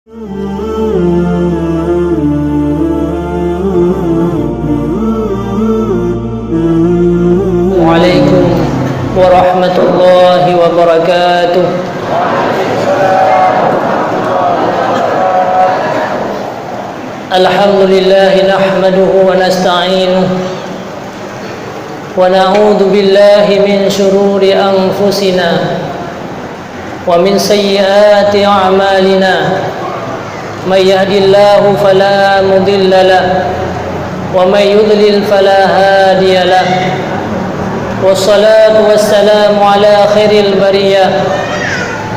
Waalaikumsalam warahmatullahi wabarakatuh. Alhamdulillah nahmaduhu wa nasta'inuhu wa na'udzu billahi min shururi anfusina wa min sayyiati a'malina. May yahdihillahu fala mudilla lahu wa may yudlil fala hadiya lahu. Wassalatu wassalamu ala khairil bariyah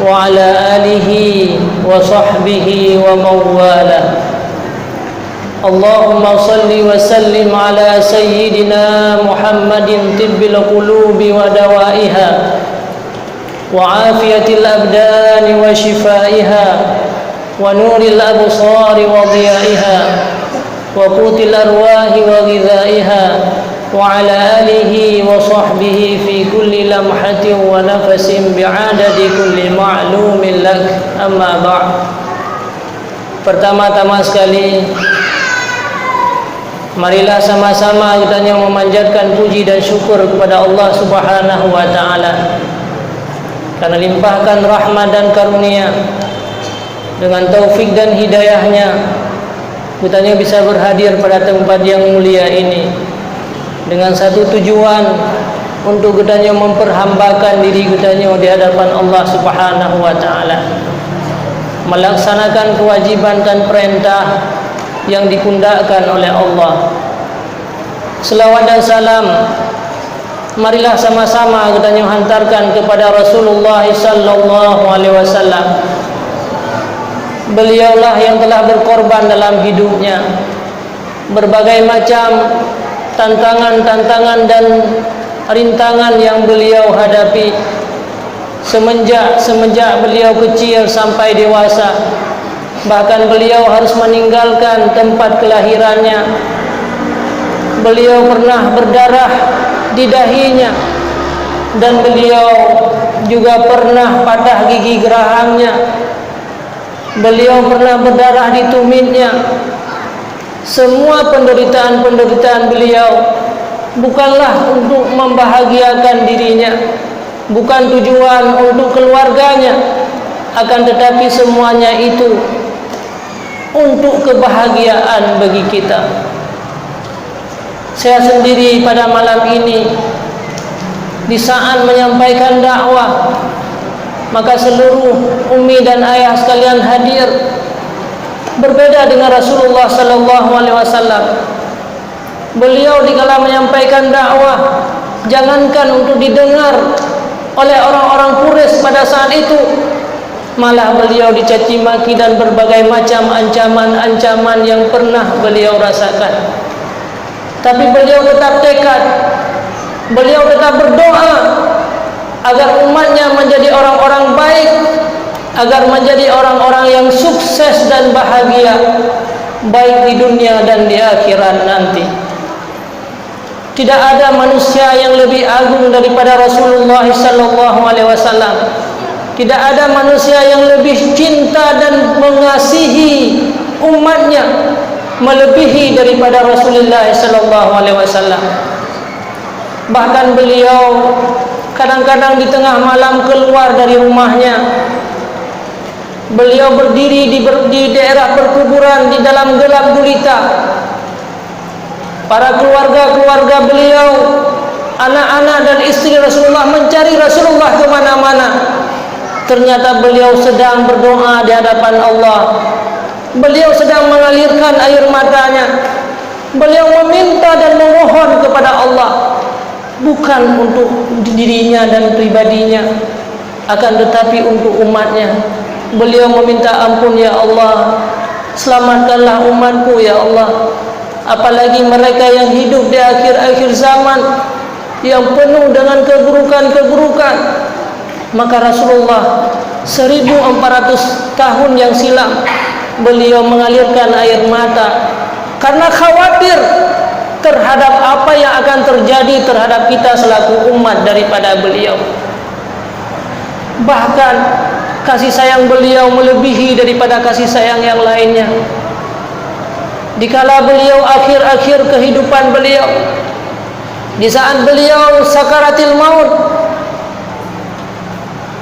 wa ala alihi wa sahbihi wa mawala. Allahumma salli wa sallim ala sayyidina Muhammadin tibbil qulubi wa dawaiha wa afiyatil abdani wa shifaiha wa nuril absari wa dhiyaiha wa qutil arwahi wa ghidhaiha wa ala alihi wa sahbihi fi kulli lamhatin wa nafasin bi'adadi kulli ma'lumin lak. Amma ba'd. Pertama-tama sekali, marilah sama-sama kita memanjatkan puji dan syukur kepada Allah Subhanahu wa taala karena limpahkan rahmat dan karunia. Dengan taufik dan hidayahnya kita bisa berhadir pada tempat yang mulia ini dengan satu tujuan, untuk kita memperhambakan diri kita di hadapan Allah Subhanahu wa taala, melaksanakan kewajiban dan perintah yang dipundakkan oleh Allah. Selawat dan salam marilah sama-sama kita hantarkan kepada Rasulullah sallallahu alaihi wasallam. Beliaulah yang telah berkorban dalam hidupnya berbagai macam tantangan-tantangan dan rintangan yang beliau hadapi semenjak beliau kecil sampai dewasa. Bahkan beliau harus meninggalkan tempat kelahirannya. Beliau pernah berdarah di dahinya, dan beliau juga pernah patah gigi gerahangnya. Beliau pernah berdarah di tumitnya. Semua penderitaan-penderitaan beliau bukanlah untuk membahagiakan dirinya, bukan tujuan untuk keluarganya, akan tetapi semuanya itu untuk kebahagiaan bagi kita. Saya sendiri pada malam ini, di saat menyampaikan dakwah, maka seluruh umi dan ayah sekalian hadir. Berbeda dengan Rasulullah sallallahu alaihi wasallam. Beliau dikala menyampaikan dakwah, jangankan untuk didengar oleh orang-orang Quraisy pada saat itu, malah beliau dicaci maki dan berbagai macam ancaman-ancaman yang pernah beliau rasakan. Tapi beliau tetap tekad, beliau tetap berdoa agar umatnya menjadi orang-orang baik, agar menjadi orang-orang yang sukses dan bahagia, baik di dunia dan di akhirat nanti. Tidak ada manusia yang lebih agung daripada Rasulullah sallallahu alaihi wasallam. Tidak ada manusia yang lebih cinta dan mengasihi umatnya melebihi daripada Rasulullah sallallahu alaihi wasallam. Bahkan beliau kadang-kadang di tengah malam keluar dari rumahnya. Beliau berdiri di daerah perkuburan di dalam gelap gulita. Para keluarga-keluarga beliau, anak-anak dan istri Rasulullah mencari Rasulullah ke mana-mana. Ternyata beliau sedang berdoa di hadapan Allah. Beliau sedang mengalirkan air matanya. Beliau meminta dan memohon kepada Allah, bukan untuk dirinya dan pribadinya, akan tetapi untuk umatnya. Beliau meminta ampun, ya Allah, selamatkanlah umatku ya Allah, apalagi mereka yang hidup di akhir-akhir zaman yang penuh dengan keburukan-keburukan. Maka Rasulullah 1400 tahun yang silam beliau mengalirkan air mata karena khawatir terhadap apa yang akan terjadi terhadap kita selaku umat daripada beliau. Bahkan kasih sayang beliau melebihi daripada kasih sayang yang lainnya. Dikala beliau akhir-akhir kehidupan beliau, di saat beliau sakaratil maut,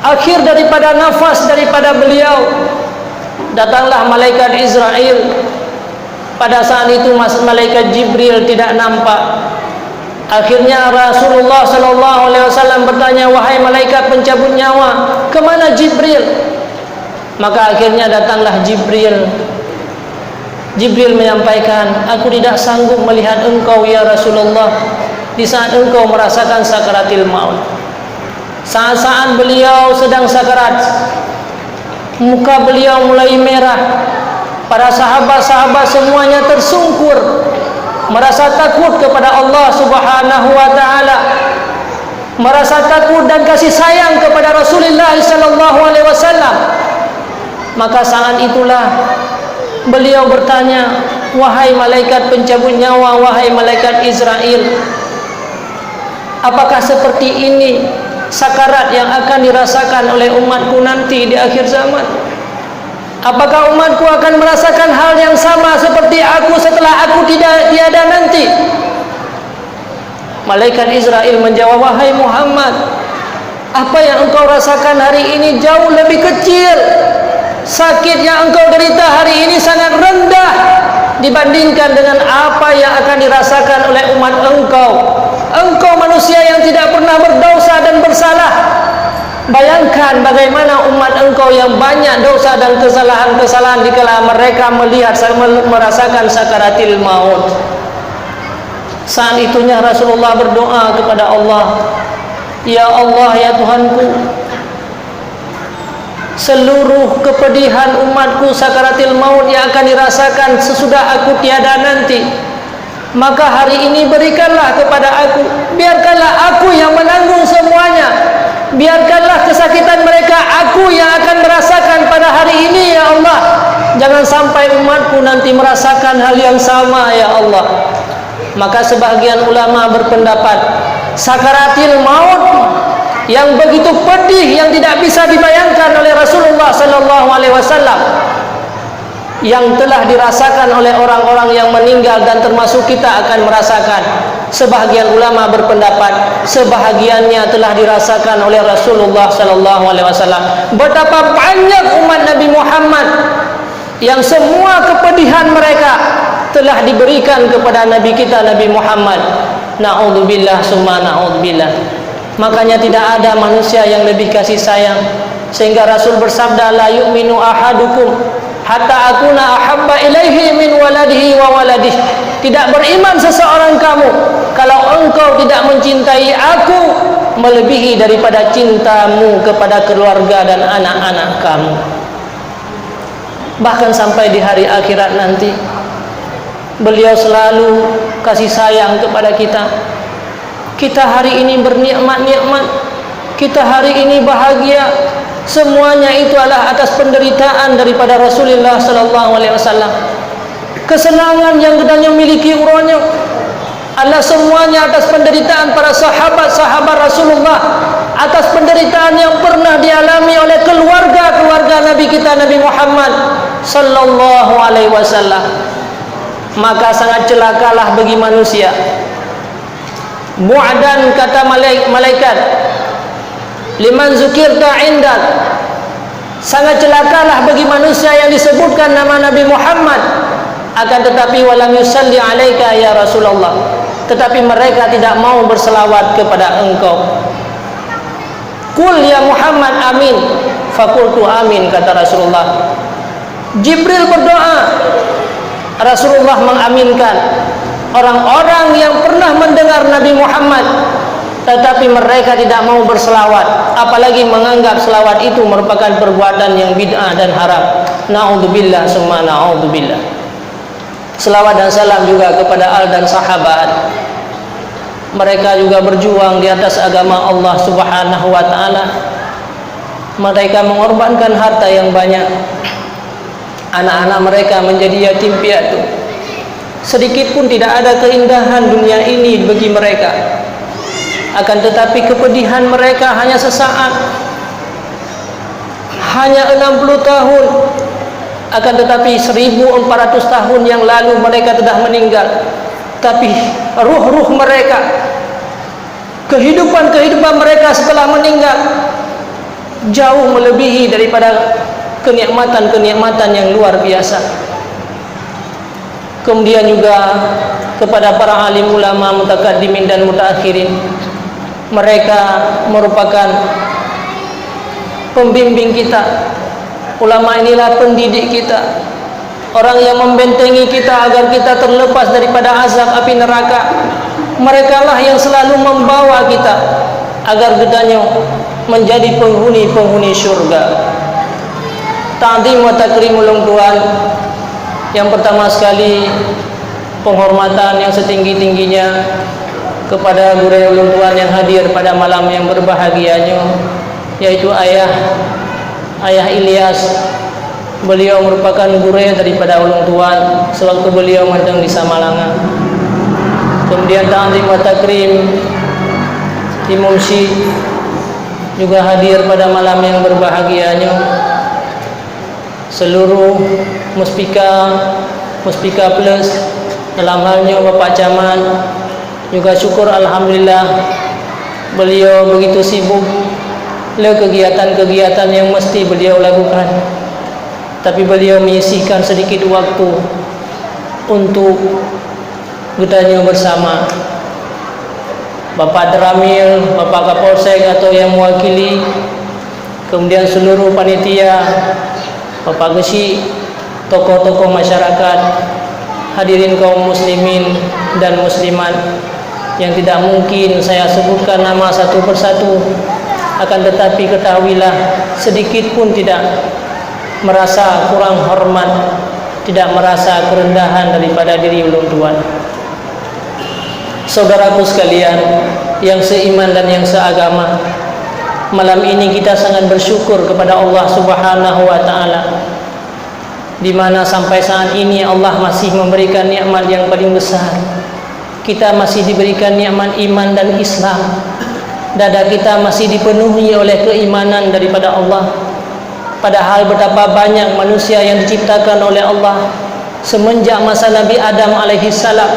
akhir daripada nafas daripada beliau, datanglah malaikat Israel. Pada saat itu malaikat Jibril tidak nampak. Akhirnya Rasulullah sallallahu alaihi wasallam bertanya, "Wahai malaikat pencabut nyawa, ke mana Jibril?" Maka akhirnya datanglah Jibril. Jibril menyampaikan, "Aku tidak sanggup melihat engkau ya Rasulullah di saat engkau merasakan sakaratil maut." Saat-saat beliau sedang sakarat, muka beliau mulai merah. Para sahabat-sahabat semuanya tersungkur, merasa takut kepada Allah Subhanahu wa taala, merasa takut dan kasih sayang kepada Rasulullah sallallahu alaihi wasallam. Maka saat itulah beliau bertanya, "Wahai malaikat pencabut nyawa, wahai malaikat Israel, apakah seperti ini sakarat yang akan dirasakan oleh umatku nanti di akhir zaman? Apakah umatku akan merasakan hal yang sama seperti aku setelah aku tiada nanti?" Malaikat Israel menjawab, "Wahai Muhammad, apa yang engkau rasakan hari ini jauh lebih kecil. Sakit yang engkau derita hari ini sangat rendah dibandingkan dengan apa yang akan dirasakan oleh umat engkau. Engkau manusia yang tidak pernah berdosa dan bersalah. Bayangkan bagaimana umat engkau yang banyak dosa dan kesalahan-kesalahan dikala mereka merasakan sakaratil maut." Saat itunya Rasulullah berdoa kepada Allah, "Ya Allah, ya Tuhanku, seluruh kepedihan umatku sakaratil maut yang akan dirasakan sesudah aku tiada nanti, maka hari ini berikanlah kepada aku. Biarkanlah aku yang menanggung semuanya. Biarkanlah kesakitan mereka aku yang akan merasakan pada hari ini ya Allah. Jangan sampai umatku nanti merasakan hal yang sama ya Allah." Maka sebahagian ulama berpendapat sakaratil maut yang begitu pedih yang tidak bisa dibayangkan oleh Rasulullah sallallahu alaihi wasallam, yang telah dirasakan oleh orang-orang yang meninggal dan termasuk kita akan merasakan. Sebahagian ulama berpendapat sebahagiannya telah dirasakan oleh Rasulullah sallallahu alaihi wasallam. Betapa banyak umat Nabi Muhammad yang semua kepedihan mereka telah diberikan kepada Nabi kita Nabi Muhammad. Na'udzubillah summa na'udzubillah. Makanya tidak ada manusia yang lebih kasih sayang, sehingga Rasul bersabda, "La yu'minu ahadukum hatta akuna ahabba ilaihi min waladihi wa waladih." Tidak beriman seseorang kamu kalau engkau tidak mencintai aku melebihi daripada cintamu kepada keluarga dan anak-anak kamu. Bahkan sampai di hari akhirat nanti beliau selalu kasih sayang kepada kita. Kita hari ini bernikmat-nikmat, kita hari ini bahagia, semuanya itu adalah atas penderitaan daripada Rasulullah sallallahu alaihi wasallam. Kesenangan yang kita miliki urangnya adalah semuanya atas penderitaan para sahabat-sahabat Rasulullah, atas penderitaan yang pernah dialami oleh keluarga-keluarga Nabi kita Nabi Muhammad sallallahu alaihi wasallam. Maka sangat celakalah bagi manusia. Bu'dan, kata malaikat, liman zukirta indak, sangat celakalah bagi manusia yang disebutkan nama Nabi Muhammad, akan tetapi walam yusalli alaika ya Rasulullah, tetapi mereka tidak mau berselawat kepada engkau. Kul ya Muhammad amin, fakultu amin, kata Rasulullah. Jibril berdoa, Rasulullah mengaminkan. Orang-orang yang pernah mendengar Nabi Muhammad tetapi mereka tidak mau berselawat, apalagi menganggap selawat itu merupakan perbuatan yang bid'ah dan haram. Na'udzubillah summa na'udzubillah. Selawat dan salam juga kepada al dan sahabat. Mereka juga berjuang di atas agama Allah Subhanahu wa taala. Mereka mengorbankan harta yang banyak. Anak-anak mereka menjadi yatim piatu. Sedikit pun tidak ada keindahan dunia ini bagi mereka. Akan tetapi kepedihan mereka hanya sesaat. hanya 60 tahun, akan tetapi 1400 tahun yang lalu mereka telah meninggal. Tapi ruh-ruh mereka, kehidupan mereka setelah meninggal jauh melebihi daripada kenikmatan-kenikmatan yang luar biasa. Kemudian juga kepada para alim ulama mutakaddimin dan mutaakhirin, mereka merupakan pembimbing kita. Ulama inilah pendidik kita, orang yang membentengi kita agar kita terlepas daripada azab api neraka. Mereka lah yang selalu membawa kita agar kita menjadi penghuni syurga. Ta'zim wa takrim ulung Tuhan. Yang pertama sekali, penghormatan yang setinggi-tingginya kepada guru ulung Tuhan yang hadir pada malam yang berbahagianya, yaitu Ayah Ilyas. Beliau merupakan guru daripada ulung Tuhan sewaktu beliau mandang di Samalanga. Kemudian ta'zim wa takrim Imam Syih juga hadir pada malam yang berbahagianya. Seluruh Muspika Plus, dalam halnya Bapak Camat, juga syukur alhamdulillah beliau begitu sibuk le kegiatan-kegiatan yang mesti beliau lakukan, tapi beliau menyisihkan sedikit waktu untuk bertanya bersama. Bapak Dramil, Bapak Kapolsek atau yang mewakili, kemudian seluruh panitia, Bapak Gesi, tokoh-tokoh masyarakat, hadirin kaum muslimin dan muslimat yang tidak mungkin saya sebutkan nama satu persatu, akan tetapi ketahuilah sedikit pun tidak merasa kurang hormat, tidak merasa kerendahan daripada diri ulun Tuhan. Saudaraku sekalian yang seiman dan yang seagama, malam ini kita sangat bersyukur kepada Allah Subhanahu wa taala, di mana sampai saat ini Allah masih memberikan nikmat yang paling besar. Kita masih diberikan nikmat iman dan Islam. Dada kita masih dipenuhi oleh keimanan daripada Allah. Padahal betapa banyak manusia yang diciptakan oleh Allah semenjak masa Nabi Adam alaihi salam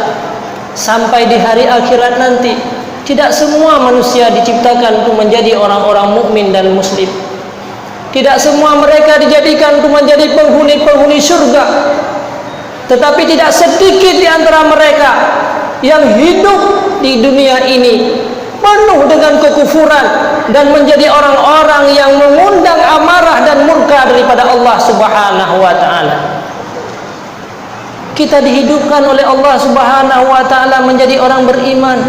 sampai di hari akhirat nanti. Tidak semua manusia diciptakan untuk menjadi orang-orang mukmin dan muslim. Tidak semua mereka dijadikan untuk menjadi penghuni syurga. Tetapi tidak sedikit di antara mereka yang hidup di dunia ini penuh dengan kekufuran dan menjadi orang-orang yang mengundang amarah dan murka daripada Allah Subhanahu wa taala. Kita dihidupkan oleh Allah Subhanahu wa taala menjadi orang beriman,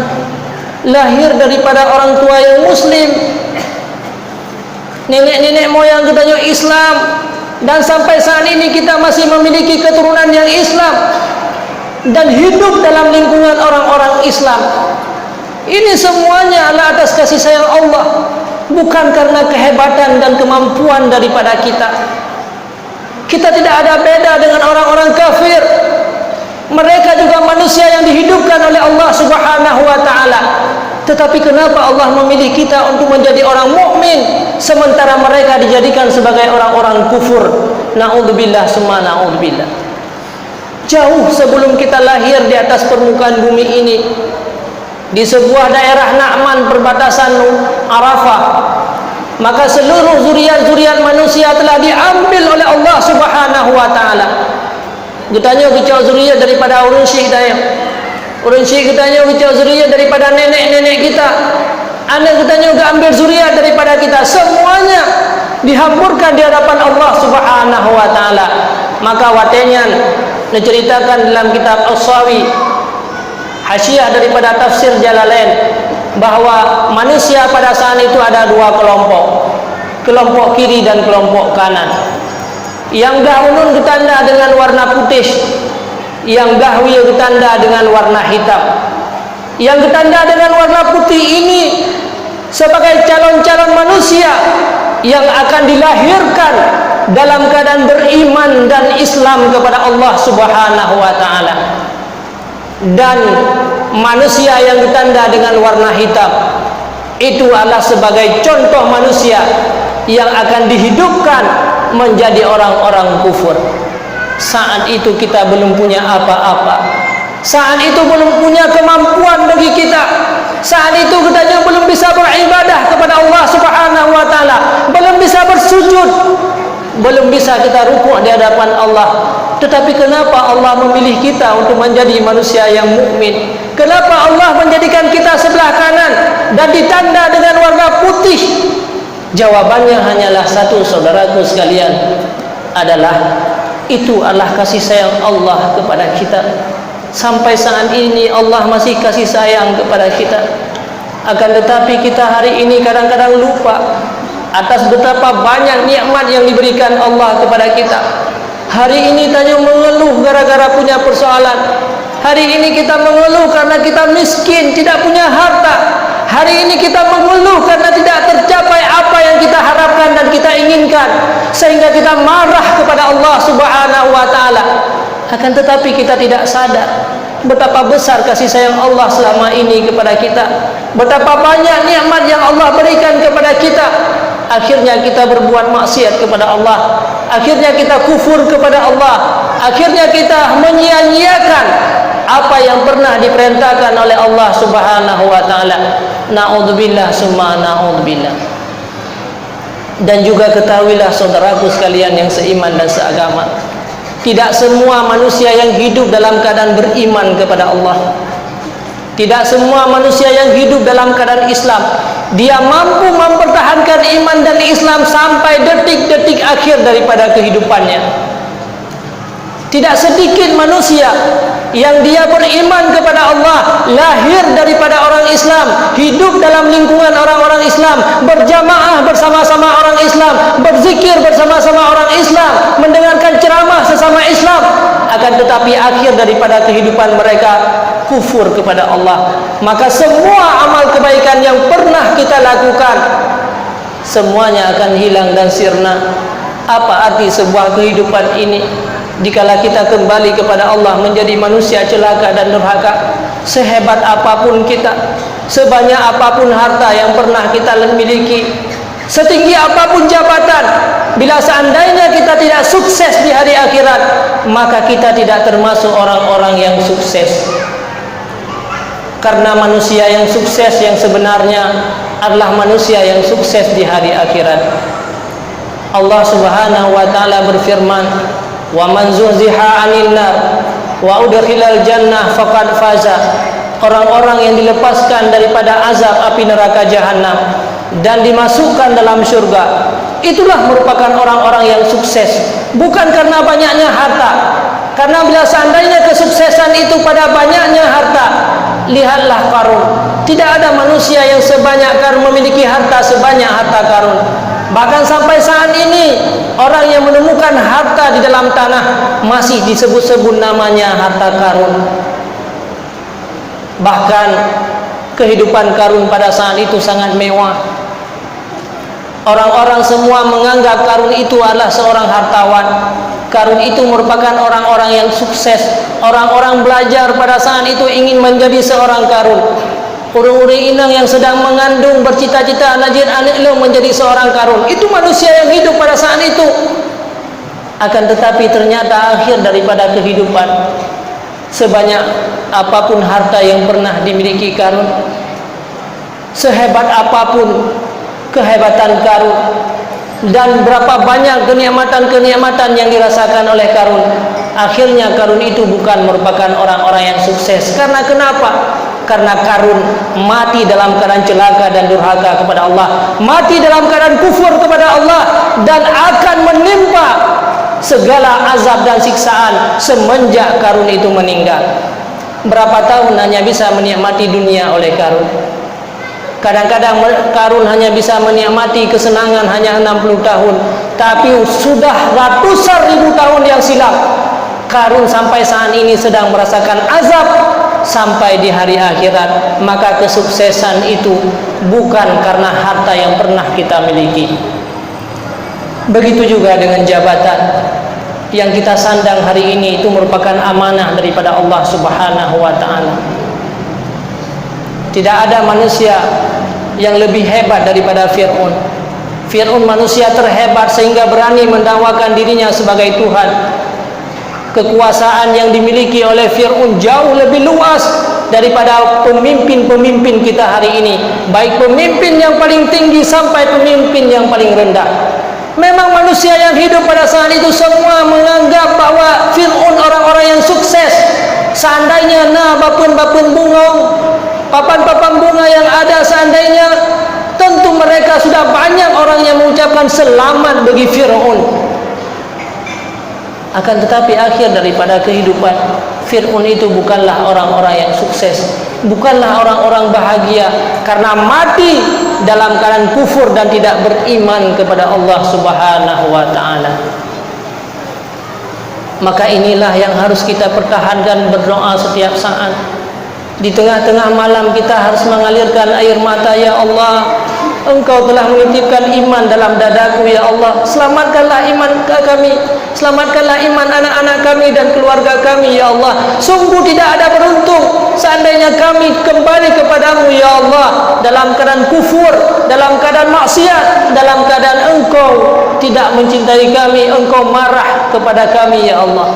lahir daripada orang tua yang muslim, nenek-nenek moyang kita Islam, dan sampai saat ini kita masih memiliki keturunan yang Islam dan hidup dalam lingkungan orang-orang Islam. Ini semuanya adalah atas kasih sayang Allah, bukan karena kehebatan dan kemampuan daripada kita. Kita tidak ada beda dengan orang-orang kafir. Mereka juga manusia yang dihidupkan oleh Allah Subhanahu wa taala. Tetapi kenapa Allah memilih kita untuk menjadi orang mukmin sementara mereka dijadikan sebagai orang-orang kufur? Naudzubillah summa naudzubillah. Jauh sebelum kita lahir di atas permukaan bumi ini, di sebuah daerah Na'man perbatasan Arafah, maka seluruh zuriat-zuriat manusia telah diambil oleh Allah Subhanahu wa taala. Getanya kecau zuriat daripada urun syekh daya. Urun syekh getanya kecau zuriat daripada nenek-nenek kita. Anak getanya juga ambil zuriat daripada kita. Semuanya dihamburkan di hadapan Allah Subhanahu wa taala. Maka watenyan diceritakan dalam kitab As-Sawi, hasyiah daripada tafsir Jalalain, bahwa manusia pada saat itu ada dua kelompok, kelompok kiri dan kelompok kanan. Yang dahulun ditanda dengan warna putih, yang dahwi ditanda dengan warna hitam. Yang ditanda dengan warna putih ini sebagai calon-calon manusia yang akan dilahirkan dalam keadaan beriman dan Islam kepada Allah Subhanahu wa taala. Dan manusia yang ditanda dengan warna hitam itu adalah sebagai contoh manusia yang akan dihidupkan menjadi orang-orang kufur. Saat itu kita belum punya apa-apa. Saat itu belum punya kemampuan bagi kita. Saat itu kita belum bisa beribadah kepada Allah Subhanahu wa taala, belum bisa bersujud, belum bisa kita rukuk di hadapan Allah. Tetapi kenapa Allah memilih kita untuk menjadi manusia yang mukmin? Kenapa Allah menjadikan kita sebelah kanan dan ditanda dengan warna putih? Jawabannya hanyalah satu, saudaraku sekalian, adalah itu adalah kasih sayang Allah kepada kita. Sampai saat ini Allah masih kasih sayang kepada kita. Akan tetapi kita hari ini kadang-kadang lupa atas betapa banyak nikmat yang diberikan Allah kepada kita. Hari ini tanya mengeluh gara-gara punya persoalan. Hari ini kita mengeluh karena kita miskin, tidak punya harta. Hari ini kita mengeluh karena tidak tercapai apa yang kita harapkan dan kita inginkan, sehingga kita marah kepada Allah Subhanahu wa taala. Akan tetapi kita tidak sadar betapa besar kasih sayang Allah selama ini kepada kita, betapa banyak nikmat yang Allah berikan kepada kita. Akhirnya kita berbuat maksiat kepada Allah, akhirnya kita kufur kepada Allah, akhirnya kita menyia-nyiakan apa yang pernah diperintahkan oleh Allah Subhanahu wa taala. Na'udzubillah summa na'udzubillah. Dan juga ketahuilah saudaraku sekalian yang seiman dan seagama, tidak semua manusia yang hidup dalam keadaan beriman kepada Allah, tidak semua manusia yang hidup dalam keadaan Islam dia mampu mempertahankan iman dan Islam sampai detik-detik akhir daripada kehidupannya. Tidak sedikit manusia yang dia beriman kepada Allah, lahir daripada orang Islam, hidup dalam lingkungan orang-orang Islam, berjamaah bersama-sama orang Islam, berzikir bersama-sama orang Islam, mendengarkan ceramah sesama Islam. Akan tetapi akhir daripada kehidupan mereka kufur kepada Allah. Maka semua amal kebaikan yang pernah kita lakukan semuanya akan hilang dan sirna. Apa arti sebuah kehidupan ini dikala kita kembali kepada Allah menjadi manusia celaka dan durhaka? Sehebat apapun kita, sebanyak apapun harta yang pernah kita miliki, setinggi apapun jabatan, bila seandainya kita tidak sukses di hari akhirat, maka kita tidak termasuk orang-orang yang sukses. Karena manusia yang sukses yang sebenarnya adalah manusia yang sukses di hari akhirat. Allah Subhanahu wa taala berfirman, "Wa man zuhziha 'anil nar wa udkhilal jannah faqad faza." Orang-orang yang dilepaskan daripada azab api neraka jahanam dan dimasukkan dalam syurga, itulah merupakan orang-orang yang sukses. Bukan karena banyaknya harta, karena bila seandainya kesuksesan itu pada banyaknya harta, lihatlah Qarun. Tidak ada manusia yang sebanyak Qarun memiliki harta sebanyak harta Qarun. Bahkan sampai saat ini orang yang menemukan harta di dalam tanah masih disebut-sebut namanya harta Qarun. Bahkan kehidupan Qarun pada saat itu sangat mewah. Orang-orang semua menganggap Qarun itu adalah seorang hartawan. Qarun itu merupakan orang-orang yang sukses. Orang-orang belajar pada saat itu ingin menjadi seorang Qarun. Urang-urang inang yang sedang mengandung bercita-cita najid anak lo menjadi seorang Qarun. Itu manusia yang hidup pada saat itu. Akan tetapi ternyata akhir daripada kehidupan, sebanyak apapun harta yang pernah dimiliki Qarun, sehebat apapun kehebatan Qarun, dan berapa banyak kenikmatan-kenikmatan yang dirasakan oleh Qarun, akhirnya Qarun itu bukan merupakan orang-orang yang sukses. Karena kenapa? Karena Qarun mati dalam keadaan celaka dan durhaka kepada Allah, mati dalam keadaan kufur kepada Allah, dan akan menimpa segala azab dan siksaan semenjak Qarun itu meninggal. Berapa tahun hanya bisa menikmati dunia oleh Qarun? Kadang-kadang Qarun hanya bisa menikmati kesenangan hanya 60 tahun, tapi sudah ratusan ribu tahun yang silam Qarun sampai saat ini sedang merasakan azab sampai di hari akhirat. Maka kesuksesan itu bukan karena harta yang pernah kita miliki. Begitu juga dengan jabatan yang kita sandang hari ini, itu merupakan amanah daripada Allah Subhanahu wa taala. Tidak ada manusia yang lebih hebat daripada Fir'aun. Fir'aun manusia terhebat sehingga berani mendakwakan dirinya sebagai Tuhan. Kekuasaan yang dimiliki oleh Fir'aun jauh lebih luas daripada pemimpin-pemimpin kita hari ini, baik pemimpin yang paling tinggi sampai pemimpin yang paling rendah. Memang manusia yang hidup pada saat itu semua menganggap bahwa Fir'aun orang-orang yang sukses. Seandainya bapun-bapun bunga, papan-papan bunga yang ada, seandainya tentu mereka sudah banyak orang yang mengucapkan selamat bagi Fir'aun. Akan tetapi akhir daripada kehidupan Fir'aun itu bukanlah orang-orang yang sukses, bukanlah orang-orang bahagia, karena mati dalam keadaan kufur dan tidak beriman kepada Allah Subhanahu wa ta'ala. Maka inilah yang harus kita pertahankan, berdoa setiap saat. Di tengah-tengah malam kita harus mengalirkan air mata. Ya Allah, Engkau telah menitipkan iman dalam dadaku. Ya Allah, selamatkanlah iman kami, selamatkanlah iman anak-anak kami dan keluarga kami. Ya Allah, sungguh tidak ada beruntung seandainya kami kembali kepadamu. Ya Allah, dalam keadaan kufur, dalam keadaan maksiat, dalam keadaan Engkau tidak mencintai kami, Engkau marah kepada kami. Ya Allah.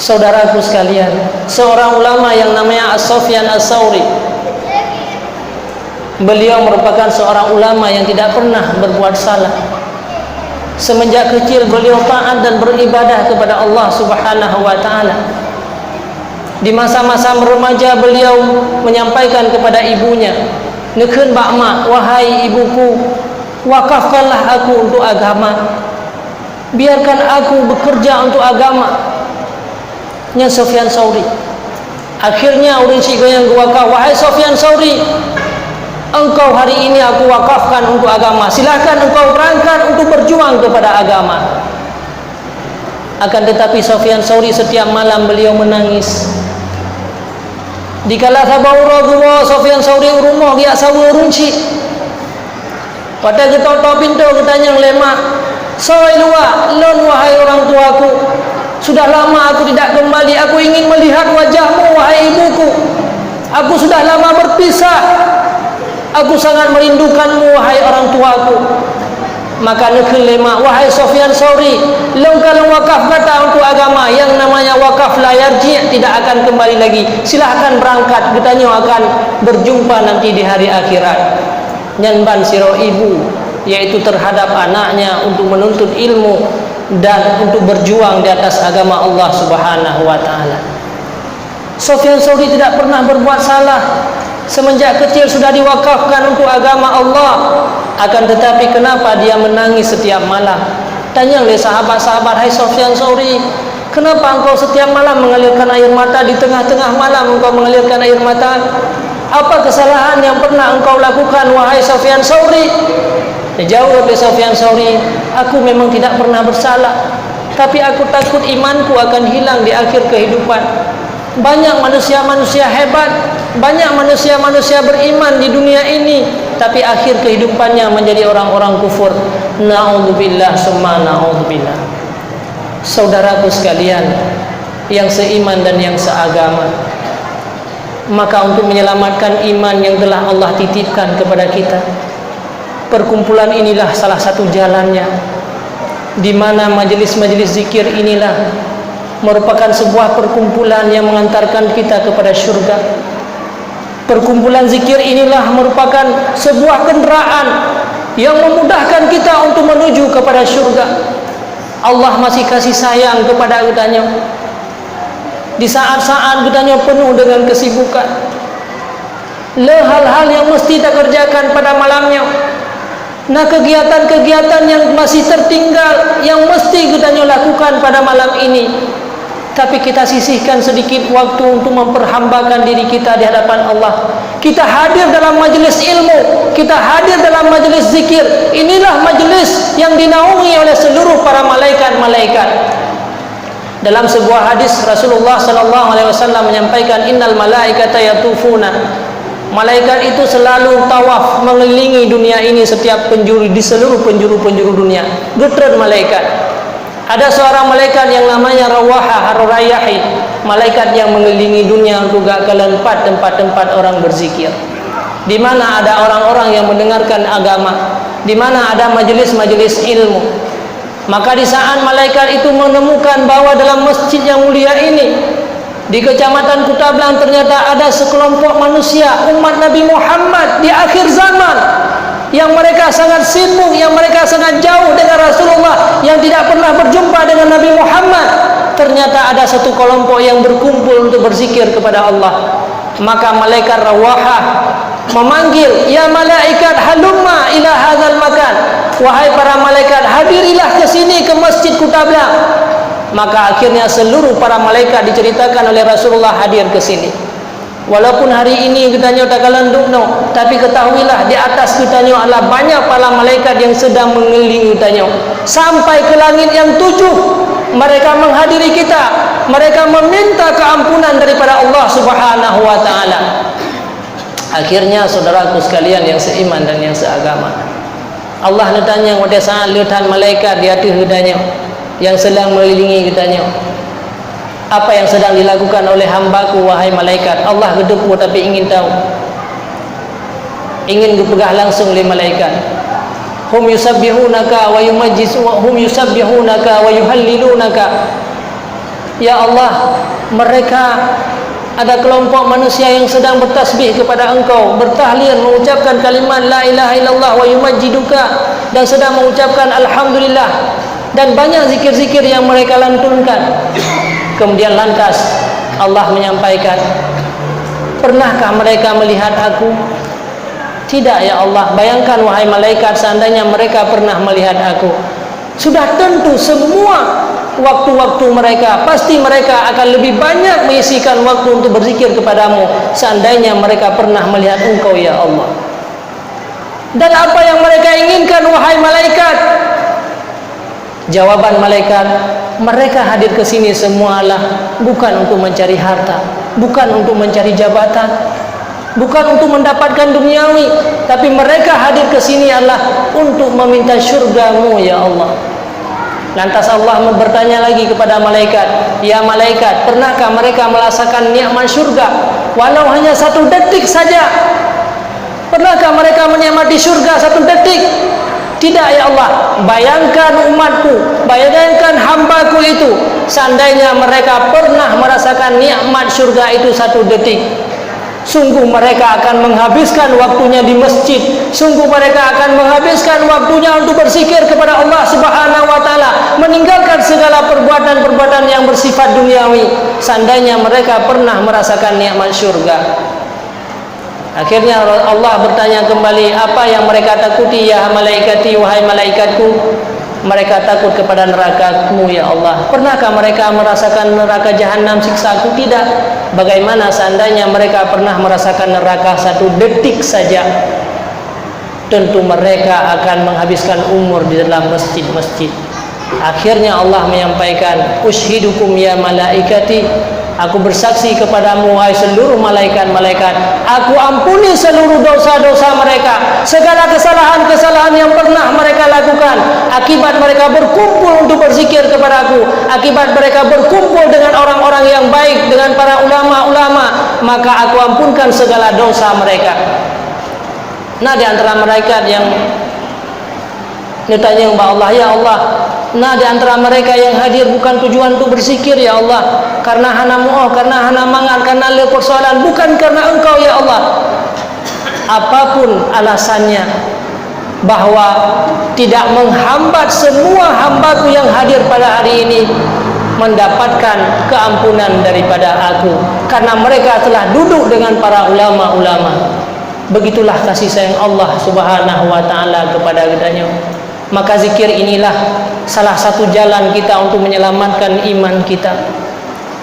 Saudaraku sekalian, seorang ulama yang namanya As-Sufyan Ats-Tsauri, beliau merupakan seorang ulama yang tidak pernah berbuat salah. Semenjak kecil beliau taat dan beribadah kepada Allah Subhanahu wa ta'ala. Di masa-masa remaja beliau menyampaikan kepada ibunya, "Nekeun bakma, wahai ibuku, wakafkanlah aku untuk agama. Biarkan aku bekerja untuk agama." Nya Sufyan Tsauri. Akhirnya urang si goyang wakaf, "Wahai Sufyan Tsauri, engkau hari ini aku wakafkan untuk agama. Silahkan engkau berangkat untuk berjuang kepada agama." Akan tetapi Sufyan Tsauri setiap malam beliau menangis. Dikala sabaura dua Sufyan Tsauri rumah dia sawu runci. Pada ketok pintu ketanya lemak, "Soi luar, lon wahai orang tuaku. Sudah lama aku tidak kembali. Aku ingin melihat wajahmu wahai ibuku. Aku sudah lama berpisah. Aku sangat merindukanmu wahai orang tuaku." Maka nekeun lema, "Wahai Sufyan Tsauri, long kalau wakaf kata untuk agama, yang namanya wakaf la yarji', tidak akan kembali lagi. Silahkan berangkat, katanya akan berjumpa nanti di hari akhirat." Nyanban siro ibu, yaitu terhadap anaknya untuk menuntut ilmu dan untuk berjuang di atas agama Allah Subhanahu wa ta'ala. Sufyan Tsauri tidak pernah berbuat salah. Semenjak kecil sudah diwakafkan untuk agama Allah. Akan tetapi kenapa dia menangis setiap malam? Tanya oleh sahabat-sahabat, "Hai Sufyan Tsauri, kenapa engkau setiap malam mengalirkan air mata? Di tengah-tengah malam engkau mengalirkan air mata. Apa kesalahan yang pernah engkau lakukan wahai Sufyan Tsauri?" Jawab oleh Sufyan Tsauri, "Aku memang tidak pernah bersalah, tapi aku takut imanku akan hilang di akhir kehidupan. Banyak manusia-manusia hebat, banyak manusia-manusia beriman di dunia ini, tapi akhir kehidupannya menjadi orang-orang kufur. Na'udzubillah summa na'udzubillah." Saudaraku sekalian yang seiman dan yang seagama, maka untuk menyelamatkan iman yang telah Allah titipkan kepada kita, perkumpulan inilah salah satu jalannya, di mana majelis-majelis zikir inilah merupakan sebuah perkumpulan yang mengantarkan kita kepada syurga. Perkumpulan zikir inilah merupakan sebuah kenderaan yang memudahkan kita untuk menuju kepada syurga. Allah masih kasih sayang kepada kitanya di saat-saat kitanya penuh dengan kesibukan. Hal-hal yang mesti kita kerjakan pada malamnya, nah kegiatan-kegiatan yang masih tertinggal yang mesti kita lakukan pada malam ini, tapi kita sisihkan sedikit waktu untuk memperhambakan diri kita di hadapan Allah. Kita hadir dalam majelis ilmu, kita hadir dalam majelis zikir. Inilah majelis yang dinaungi oleh seluruh para malaikat-malaikat. Dalam sebuah hadis Rasulullah sallallahu alaihi wasallam menyampaikan, "Innal malaikata yatufuna." Malaikat itu selalu tawaf mengelilingi dunia ini, setiap penjuru, di seluruh penjuru-penjuru dunia. Getreun malaikat. Ada seorang malaikat yang namanya Rawaha Harurayahi, malaikat yang mengelilingi dunia untuk gak ke tempat-tempat orang berzikir, di mana ada orang-orang yang mendengarkan agama, di mana ada majelis-majelis ilmu. Maka di saat malaikat itu menemukan bahwa dalam masjid yang mulia ini di Kecamatan Kutablang ternyata ada sekelompok manusia umat Nabi Muhammad di akhir zaman yang mereka sangat sibuk, yang mereka sangat jauh dengan Rasulullah, yang tidak pernah berjumpa dengan Nabi Muhammad. Ternyata ada satu kelompok yang berkumpul untuk berzikir kepada Allah. Maka malaikat Rawahah memanggil, ya malaikat halumma ila hadzal makan, wahai para malaikat hadirilah ke sini, ke Masjid Kutablang. Maka akhirnya seluruh para malaikat diceritakan oleh Rasulullah hadir ke sini. Walaupun hari ini kitanya tak kalan dukno, tapi ketahuilah di atas kitanya adalah banyak para malaikat yang sedang mengelilingi kitanya sampai ke langit yang 7. Mereka menghadiri kita, mereka meminta keampunan daripada Allah Subhanahu wa taala. Akhirnya saudaraku sekalian yang seiman dan yang seagama, Allah ditanya pada saat lihat malaikat di atas kitanya yang sedang mengelilingi kitanya, apa yang sedang dilakukan oleh hambaku wahai malaikat? Allah gedepu tapi ingin tahu, ingin dipegah langsung oleh malaikat. Hum yusabbihunaka wa hum yusabbihunaka wa yuhallilunaka. Ya Allah, mereka ada kelompok manusia yang sedang bertasbih kepada Engkau, bertahlil, mengucapkan kalimat la ilaha illallah wa yumajjiduka, dan sedang mengucapkan alhamdulillah, dan banyak zikir-zikir yang mereka lantunkan. Kemudian lantas Allah menyampaikan, pernahkah mereka melihat aku? Tidak ya Allah. Bayangkan wahai malaikat, seandainya mereka pernah melihat aku, sudah tentu semua waktu-waktu mereka, pasti mereka akan lebih banyak mengisikan waktu untuk berzikir kepadamu seandainya mereka pernah melihat Engkau ya Allah. Dan apa yang mereka inginkan wahai malaikat? Jawaban malaikat, mereka hadir ke sini semualah bukan untuk mencari harta, bukan untuk mencari jabatan, bukan untuk mendapatkan duniawi, tapi mereka hadir ke sini adalah untuk meminta syurga-Mu ya Allah. Lantas Allah bertanya lagi kepada malaikat, ya malaikat, pernahkah mereka merasakan nikmat syurga walau hanya 1 detik saja? Pernahkah mereka menikmati syurga 1 detik? Tidak ya Allah. Bayangkan umatku, bayangkan hambaku itu, seandainya mereka pernah merasakan nikmat syurga itu 1 detik, sungguh mereka akan menghabiskan waktunya di masjid, sungguh mereka akan menghabiskan waktunya untuk berzikir kepada Allah Subhanahu wa taala, meninggalkan segala perbuatan-perbuatan yang bersifat duniawi seandainya mereka pernah merasakan nikmat syurga. Akhirnya Allah bertanya kembali, apa yang mereka takuti ya malaikati, wahai malaikatku? Mereka takut kepada neraka-Mu ya Allah. Pernahkah mereka merasakan neraka jahanam siksa-Ku? Tidak. Bagaimana seandainya mereka pernah merasakan neraka 1 detik saja? Tentu mereka akan menghabiskan umur di dalam masjid-masjid. Akhirnya Allah menyampaikan, ushidukum ya malaikati, aku bersaksi kepadamu wahai seluruh malaikat-malaikat, aku ampuni seluruh dosa-dosa mereka, segala kesalahan-kesalahan yang pernah mereka lakukan, akibat mereka berkumpul untuk berzikir kepadaku, akibat mereka berkumpul dengan orang-orang yang baik, dengan para ulama-ulama, maka aku ampunkan segala dosa mereka. Nah, di antara malaikat yang ditanya kepada Allah, ya Allah, nah di antara mereka yang hadir bukan tujuan untuk berzikir ya Allah, karena hana mu'ah, karena hana mangan, karena le persoalan, bukan karena Engkau ya Allah. Apapun alasannya, bahwa tidak menghambat semua hambaku yang hadir pada hari ini mendapatkan keampunan daripada aku, karena mereka telah duduk dengan para ulama-ulama. Begitulah kasih sayang Allah Subhanahu wa taala kepada kitanya. Maka zikir inilah salah satu jalan kita untuk menyelamatkan iman kita.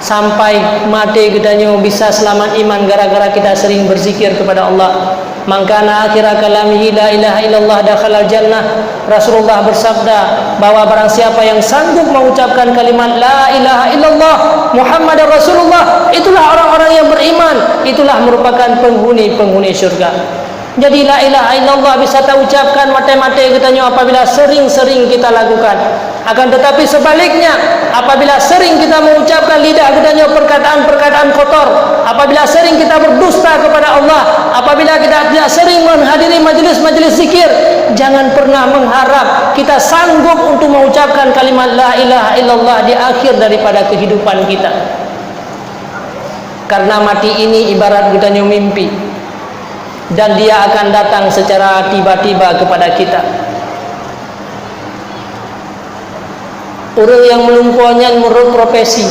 Sampai mati kitanya bisa selamat iman gara-gara kita sering berzikir kepada Allah. Mangkana akhira kalamihi la ilaha illallah dakhalal jannah. Rasulullah bersabda bahwa barang siapa yang sanggup mengucapkan kalimat la ilaha illallah Muhammadar Rasulullah, itulah orang-orang yang beriman, itulah merupakan penghuni-penghuni syurga. Jadi la ilaha illallah bisa kita ucapkan mati-mati katanya apabila sering-sering kita lakukan. Akan tetapi sebaliknya, apabila sering kita mengucapkan dalam lidah katanya perkataan-perkataan kotor, apabila sering kita berdusta kepada Allah, apabila kita tidak sering menghadiri majlis-majlis zikir, jangan pernah mengharap kita sanggup untuk mengucapkan kalimat la ilaha illallah di akhir daripada kehidupan kita. Karena mati ini ibarat katanya mimpi, dan dia akan datang secara tiba-tiba kepada kita. Orang yang melumpuhnya menurut profesi,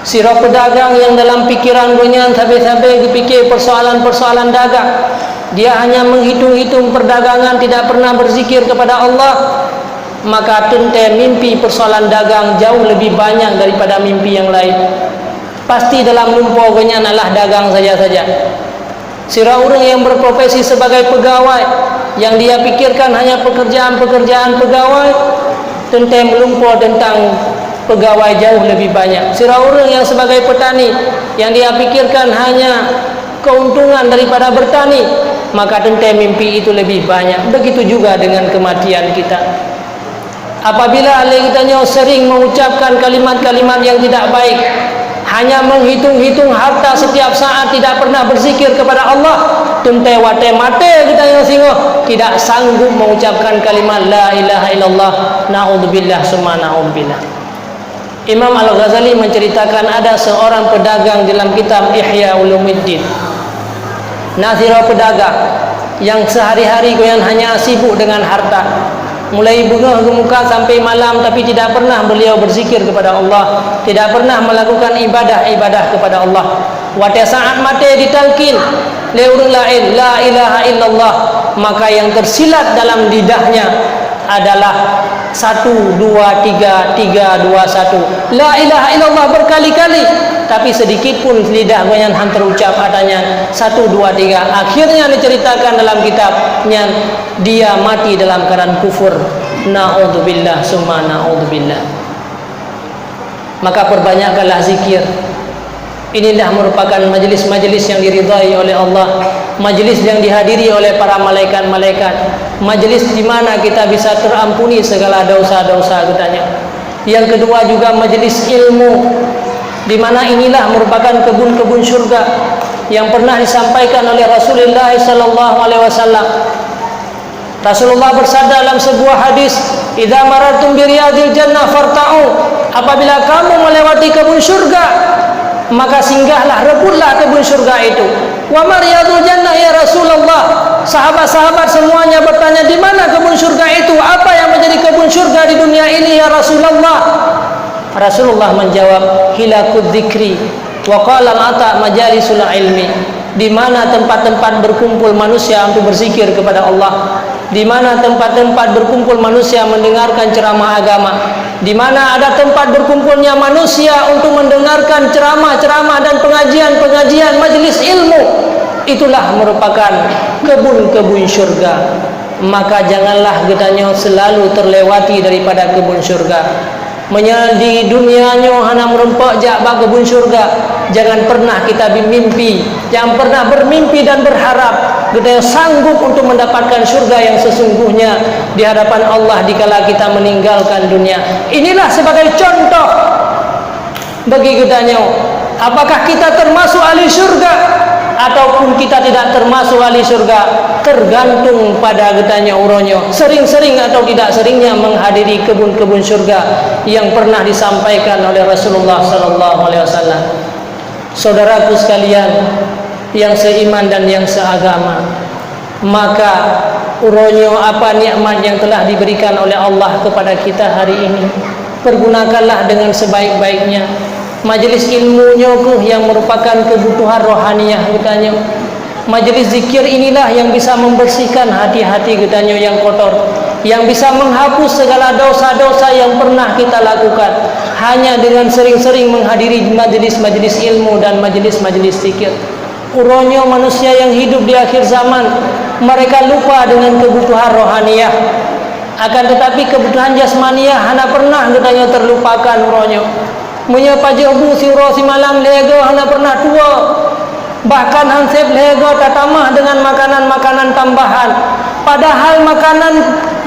sirah pedagang yang dalam pikiran punya sampai-sampai dipikir persoalan-persoalan dagang, dia hanya menghitung-hitung perdagangan, tidak pernah berzikir kepada Allah, maka tentu mimpi persoalan dagang jauh lebih banyak daripada mimpi yang lain. Pasti dalam lumpuhnya adalah dagang saja-saja. Sirah orang yang berprofesi sebagai pegawai, yang dia pikirkan hanya pekerjaan-pekerjaan pegawai, tentu melumpuh tentang pegawai jauh lebih banyak. Sirah orang yang sebagai petani, yang dia pikirkan hanya keuntungan daripada bertani, maka tentu mimpi itu lebih banyak. Begitu juga dengan kematian kita. Apabila kita sering mengucapkan kalimat-kalimat yang tidak baik, hanya menghitung-hitung harta setiap saat, tidak pernah berzikir kepada Allah, tentu mate kita yang singoh tidak sanggup mengucapkan kalimat la ilaha illallah, na'udzubillah summa na'udzubillah. Imam Al-Ghazali menceritakan ada seorang pedagang dalam kitab Ihya Ulumuddin, nazirah pedagang yang sehari-hari goyan hanya sibuk dengan harta, mulai bunga ke muka sampai malam, tapi tidak pernah beliau berzikir kepada Allah, tidak pernah melakukan ibadah kepada Allah. Wate saat mati ditalkin le urang lain la ilaha illallah, maka yang tersilat dalam lidahnya adalah 1, 2, 3, 3, 2, 1 la ilaha illallah berkali-kali, tapi sedikit pun lidah goyan hantar ucap adanya 1, 2, 3. Akhirnya diceritakan dalam kitabnya dia mati dalam keadaan kufur, na'udzubillah summa na'udzubillah. Maka perbanyakkanlah zikir. Inilah merupakan majlis-majlis yang diridai oleh Allah, majlis yang dihadiri oleh para malaikat-malaikat, majlis di mana kita bisa terampuni segala dosa-dosa katanya. Yang kedua juga majlis ilmu, di mana inilah merupakan kebun-kebun syurga yang pernah disampaikan oleh Rasulullah sallallahu alaihi wasallam. Rasulullah bersabda dalam sebuah hadis, "Idza marartum bi riyadil jannah farta'u." Apabila kamu melewati kebun syurga, maka singgahlah, rebutlah kebun syurga itu. Wa mariyadul jannah ya Rasulullah. Sahabat-sahabat semuanya bertanya, di mana kebun syurga itu? Apa yang menjadi kebun syurga di dunia ini ya Rasulullah? Rasulullah menjawab, hilakud dzikri wa qala al-ata majalisul ilmi. Di mana tempat-tempat berkumpul manusia untuk berzikir kepada Allah, di mana tempat-tempat berkumpul manusia mendengarkan ceramah agama, di mana ada tempat berkumpulnya manusia untuk mendengarkan ceramah-ceramah dan pengajian-pengajian majlis ilmu, itulah merupakan kebun-kebun syurga. Maka janganlah getanya selalu terlewati daripada kebun syurga. Di dunianya hanya merempak jabak kebun syurga. Jangan pernah kita bermimpi, jangan pernah bermimpi dan berharap kita sanggup untuk mendapatkan syurga yang sesungguhnya di hadapan Allah dikala kita meninggalkan dunia. Inilah sebagai contoh bagi kitanya, apakah kita termasuk ahli syurga ataupun kita tidak termasuk ahli syurga, tergantung pada getanya uronyo sering-sering atau tidak seringnya menghadiri kebun-kebun syurga yang pernah disampaikan oleh Rasulullah sallallahu alaihi wasallam. Saudaraku sekalian yang seiman dan yang seagama, maka uronyo apa nikmat yang telah diberikan oleh Allah kepada kita hari ini, pergunakanlah dengan sebaik-baiknya. Majelis ilmunya yang merupakan kebutuhan rohaniyah kitanya. Majelis zikir inilah yang bisa membersihkan hati-hati kitanya yang kotor, yang bisa menghapus segala dosa-dosa yang pernah kita lakukan hanya dengan sering-sering menghadiri majelis-majelis ilmu dan majelis-majelis zikir. Uronyo manusia yang hidup di akhir zaman, mereka lupa dengan kebutuhan rohaniyah, akan tetapi kebutuhan jasmaniah hana pernah kitanya terlupakan uronyo. Munya pajobu si malam lego hana pernah tua, bahkan hansip lego tatamah dengan makanan-makanan tambahan, padahal makanan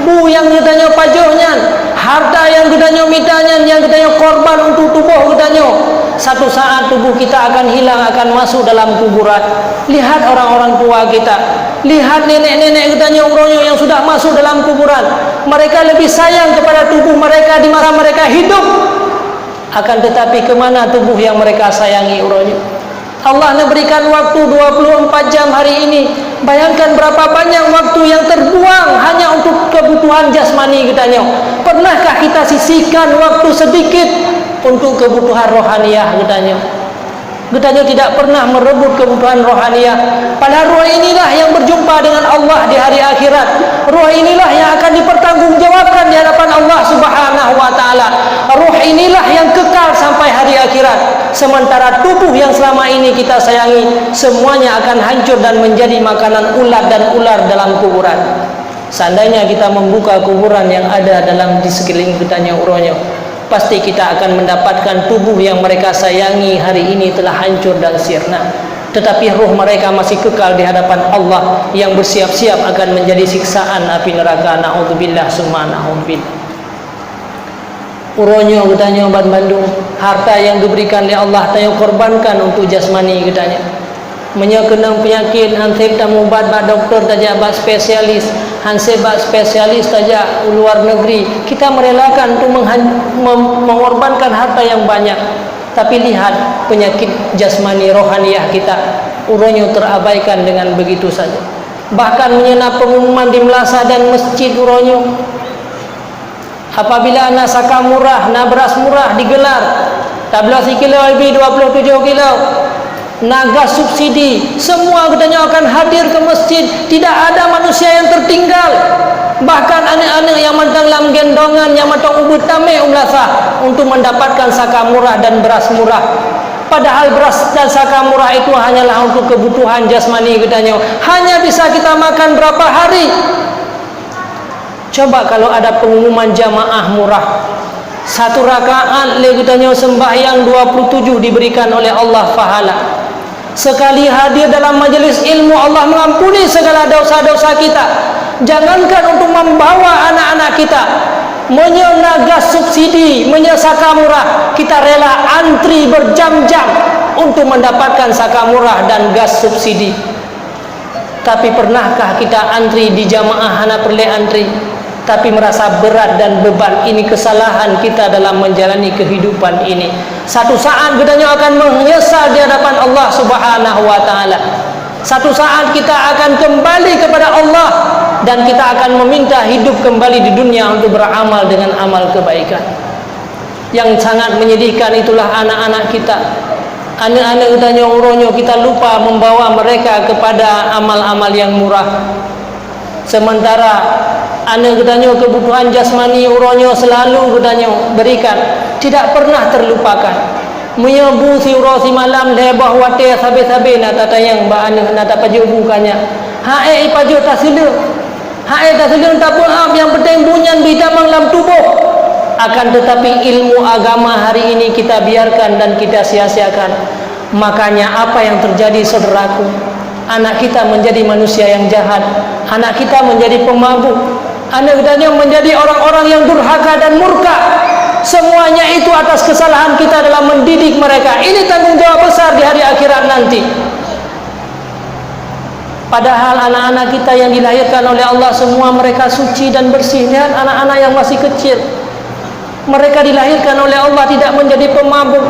bu yang katanya pajuhnya, harta yang katanya mitanya, yang katanya korban untuk tubuh katanya. Satu saat tubuh kita akan hilang, akan masuk dalam kuburan. Lihat orang-orang tua kita, lihat nenek-nenek katanya umrohnya yang sudah masuk dalam kuburan. Mereka lebih sayang kepada tubuh mereka di masa mereka hidup. Akan tetapi kemana tubuh yang mereka sayangi umrohnya? Allah memberikan waktu 24 jam hari ini. Bayangkan berapa banyak waktu yang terbuang hanya untuk kebutuhan jasmani katanya. Pernahkah kita sisihkan waktu sedikit untuk kebutuhan rohaniah katanya? Katanya tidak pernah merebut kebutuhan rohaniah. Padahal roh inilah yang berjumpa dengan Allah di hari akhirat. Roh inilah yang akan dipertanggungjawabkan di hadapan Allah Subhanahu wa taala. Roh inilah yang kekal sampai hari akhirat. Sementara tubuh yang selama ini kita sayangi semuanya akan hancur dan menjadi makanan ulat dan ular dalam kuburan. Seandainya kita membuka kuburan yang ada dalam di sekeliling kitanya urohnya, pasti kita akan mendapatkan tubuh yang mereka sayangi hari ini telah hancur dan sirna, tetapi ruh mereka masih kekal di hadapan Allah yang bersiap-siap akan menjadi siksaan api neraka. Na'udzubillah summa na'udzubillah. Uronya katanya obat Bandung, harta yang diberikan oleh Allah tanya korbankan untuk jasmani katanya. Menyekenang penyakit hansip tamu obat bak doktor saja, bak spesialis, hansip bak spesialis saja luar negeri. Kita merelakan untuk mengorbankan harta yang banyak. Tapi lihat penyakit jasmani rohaniah kita, uronya terabaikan dengan begitu saja. Bahkan menyenap pengumuman di Melasa dan masjid uronya, apabila nak saka murah, nak beras murah digelar 12 kilo lebih 27 kilo, nak gas subsidi, semua katanya akan hadir ke masjid. Tidak ada manusia yang tertinggal. Bahkan anak-anak yang mentang dalam gendongan, yang mentang ubud tamai umlasah untuk mendapatkan saka murah dan beras murah. Padahal beras dan saka murah itu hanyalah untuk kebutuhan jasmani katanya. Hanya bisa kita makan berapa hari. Coba kalau ada pengumuman jamaah murah, satu rakaat legutanya sembahyang 27 diberikan oleh Allah pahala. Sekali hadir dalam majelis ilmu, Allah mengampuni segala dosa-dosa kita. Jangankan untuk membawa anak-anak kita menyenagas subsidi, menyesaka murah, kita rela antri berjam-jam untuk mendapatkan saka murah dan gas subsidi. Tapi pernahkah kita antri di jamaah hana perle antri, tapi merasa berat dan beban? Ini kesalahan kita dalam menjalani kehidupan ini. Satu saat katanya akan menyesal di hadapan Allah Subhanahu wa taala. Satu saat kita akan kembali kepada Allah dan kita akan meminta hidup kembali di dunia untuk beramal dengan amal kebaikan. Yang sangat menyedihkan itulah anak-anak kita. Anak-anak katanya uronya kita lupa membawa mereka kepada amal-amal yang murah. Sementara anak katanya kebutuhan jasmani uronya selalu katanya berikan, tidak pernah terlupakan. Menyebu si uro si malam lebah wate sabe-sabe nak tatayang ba anak nak tapaju bukanya. Hae ipaju tasile. Hae tasile tak apa, yang penting bunyan bidamang dalam tubuh. Akan tetapi ilmu agama hari ini kita biarkan dan kita sia-siakan. Makanya apa yang terjadi saudaraku? Anak kita menjadi manusia yang jahat, anak kita menjadi pemabuk, anak kita menjadi orang-orang yang durhaka dan murka. Semuanya itu atas kesalahan kita dalam mendidik mereka. Ini tanggung jawab besar di hari akhirat nanti. Padahal anak-anak kita yang dilahirkan oleh Allah semua mereka suci dan bersih. Lihat anak-anak yang masih kecil, mereka dilahirkan oleh Allah tidak menjadi pemabuk.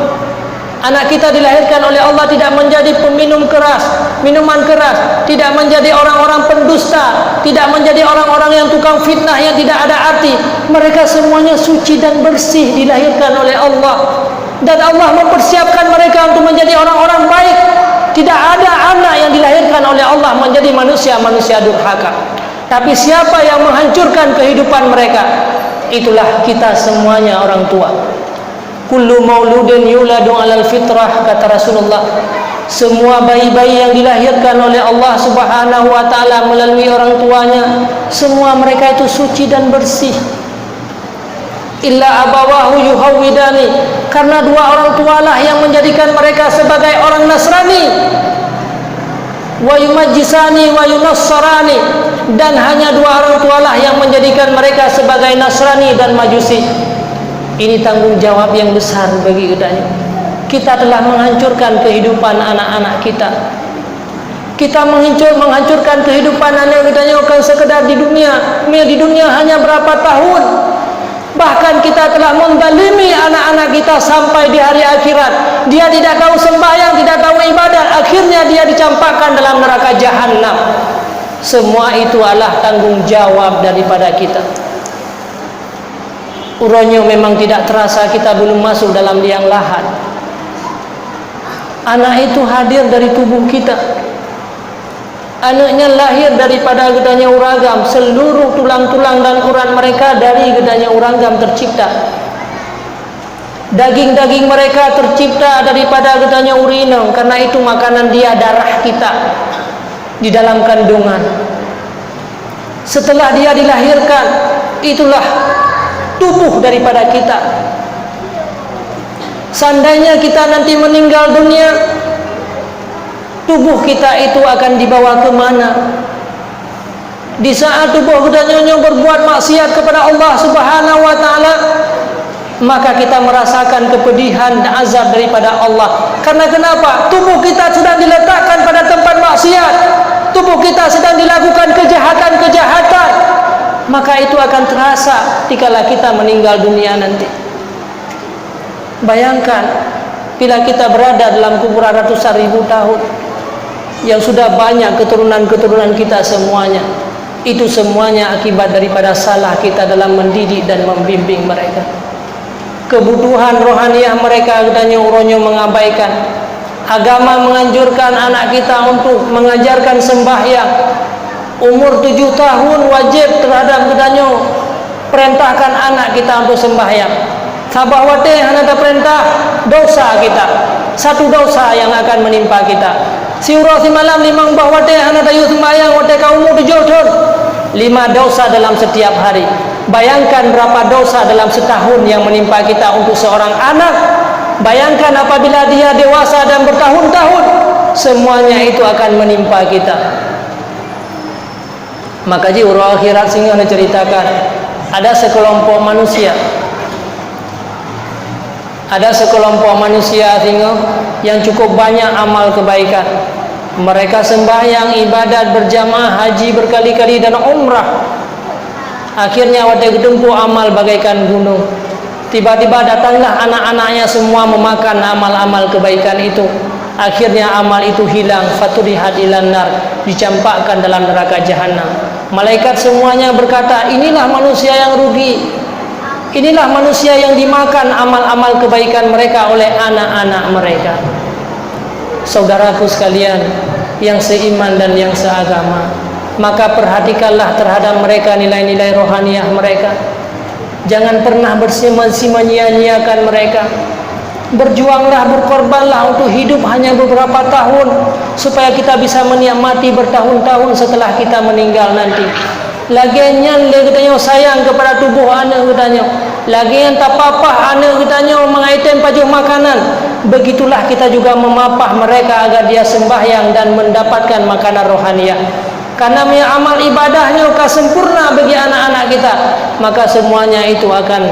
Anak kita dilahirkan oleh Allah tidak menjadi peminum keras, minuman keras, tidak menjadi orang-orang pendusta, tidak menjadi orang-orang yang tukang fitnah yang tidak ada arti. Mereka semuanya suci dan bersih dilahirkan oleh Allah. Dan Allah mempersiapkan mereka untuk menjadi orang-orang baik. Tidak ada anak yang dilahirkan oleh Allah menjadi manusia-manusia durhaka. Tapi siapa yang menghancurkan kehidupan mereka? Itulah kita semuanya orang tua. Kullu mauludin yuladu alal fitrah, kata Rasulullah. Semua bayi-bayi yang dilahirkan oleh Allah Subhanahu wa taala melalui orang tuanya, semua mereka itu suci dan bersih. Illa abawahu yuhawidani, karena dua orang tualah yang menjadikan mereka sebagai orang Nasrani. Wa yumajjisani wa yunassarani, dan hanya dua orang tualah yang menjadikan mereka sebagai Nasrani dan Majusi. Ini tanggung jawab yang besar bagi kita. Kita telah menghancurkan kehidupan anak-anak kita. Kita menghancurkan kehidupan anak kita bukan sekedar di dunia. Di dunia hanya berapa tahun. Bahkan kita telah menzalimi anak-anak kita sampai di hari akhirat. Dia tidak tahu sembahyang, tidak tahu ibadat, akhirnya dia dicampakkan dalam neraka jahanam. Semua itu adalah tanggung jawab daripada kita. Uronyo memang tidak terasa kita belum masuk dalam liang lahat. Anak itu hadir dari tubuh kita. Anaknya lahir daripada gedanya uragam. Seluruh tulang-tulang dan urat mereka dari gedanya uragam tercipta. Daging-daging mereka tercipta daripada gedanya urinum. Karena itu makanan dia darah kita di dalam kandungan. Setelah dia dilahirkan, itulah tubuh daripada kita. Seandainya kita nanti meninggal dunia, tubuh kita itu akan dibawa ke mana? Di saat tubuh kita berbuat maksiat kepada Allah Subhanahu wa taala, maka kita merasakan kepedihan dan azab daripada Allah. Karena kenapa? Tubuh kita sedang diletakkan pada tempat maksiat. Tubuh kita sedang dilakukan kejahatan-kejahatan. Maka itu akan terasa dikala kita meninggal dunia nanti. Bayangkan bila kita berada dalam kuburan ratusan ribu tahun, yang sudah banyak keturunan-keturunan kita semuanya. Itu semuanya akibat daripada salah kita dalam mendidik dan membimbing mereka. Kebutuhan rohaniah mereka katanya uronyo mengabaikan. Agama menganjurkan anak kita untuk mengajarkan sembahyang. Umur 7 tahun wajib terhadap katanya perintahkan anak kita untuk sembahyang. Sabah wate hana perintah dosa kita. Satu dosa yang akan menimpa kita. Siurah si malam limang bahwa wate hana dayu sembahyang wate kaumu 7 tahun. 5 dosa dalam setiap hari. Bayangkan berapa dosa dalam setahun yang menimpa kita untuk seorang anak. Bayangkan apabila dia dewasa dan bertahun-tahun, semuanya itu akan menimpa kita. Maka ji urang akhirat sehingga menceritakan ada sekelompok manusia. Ada sekelompok manusia sehingga yang cukup banyak amal kebaikan. Mereka sembahyang, ibadat, berjamaah, haji berkali-kali dan umrah. Akhirnya waktu gedempu amal bagaikan gunung. Tiba-tiba datanglah anak-anaknya semua memakan amal-amal kebaikan itu. Akhirnya amal itu hilang. Faturihat ilan nar, dicampakkan dalam neraka jahanam. Malaikat semuanya berkata, inilah manusia yang rugi. Inilah manusia yang dimakan amal-amal kebaikan mereka oleh anak-anak mereka. Saudaraku sekalian yang seiman dan yang seagama, maka perhatikanlah terhadap mereka nilai-nilai rohaniah mereka. Jangan pernah menyia-nyiakan mereka. Berjuanglah, berkorbanlah untuk hidup hanya beberapa tahun supaya kita bisa menikmati bertahun-tahun setelah kita meninggal nanti. Lagian dia katanya sayang kepada tubuh anak katanya. Lagian tak papah anak katanya mengaitem pajuh makanan. Begitulah kita juga memapah mereka agar dia sembahyang dan mendapatkan makanan rohaniah. Karena amal ibadahnya akan sempurna bagi anak-anak kita, maka semuanya itu akan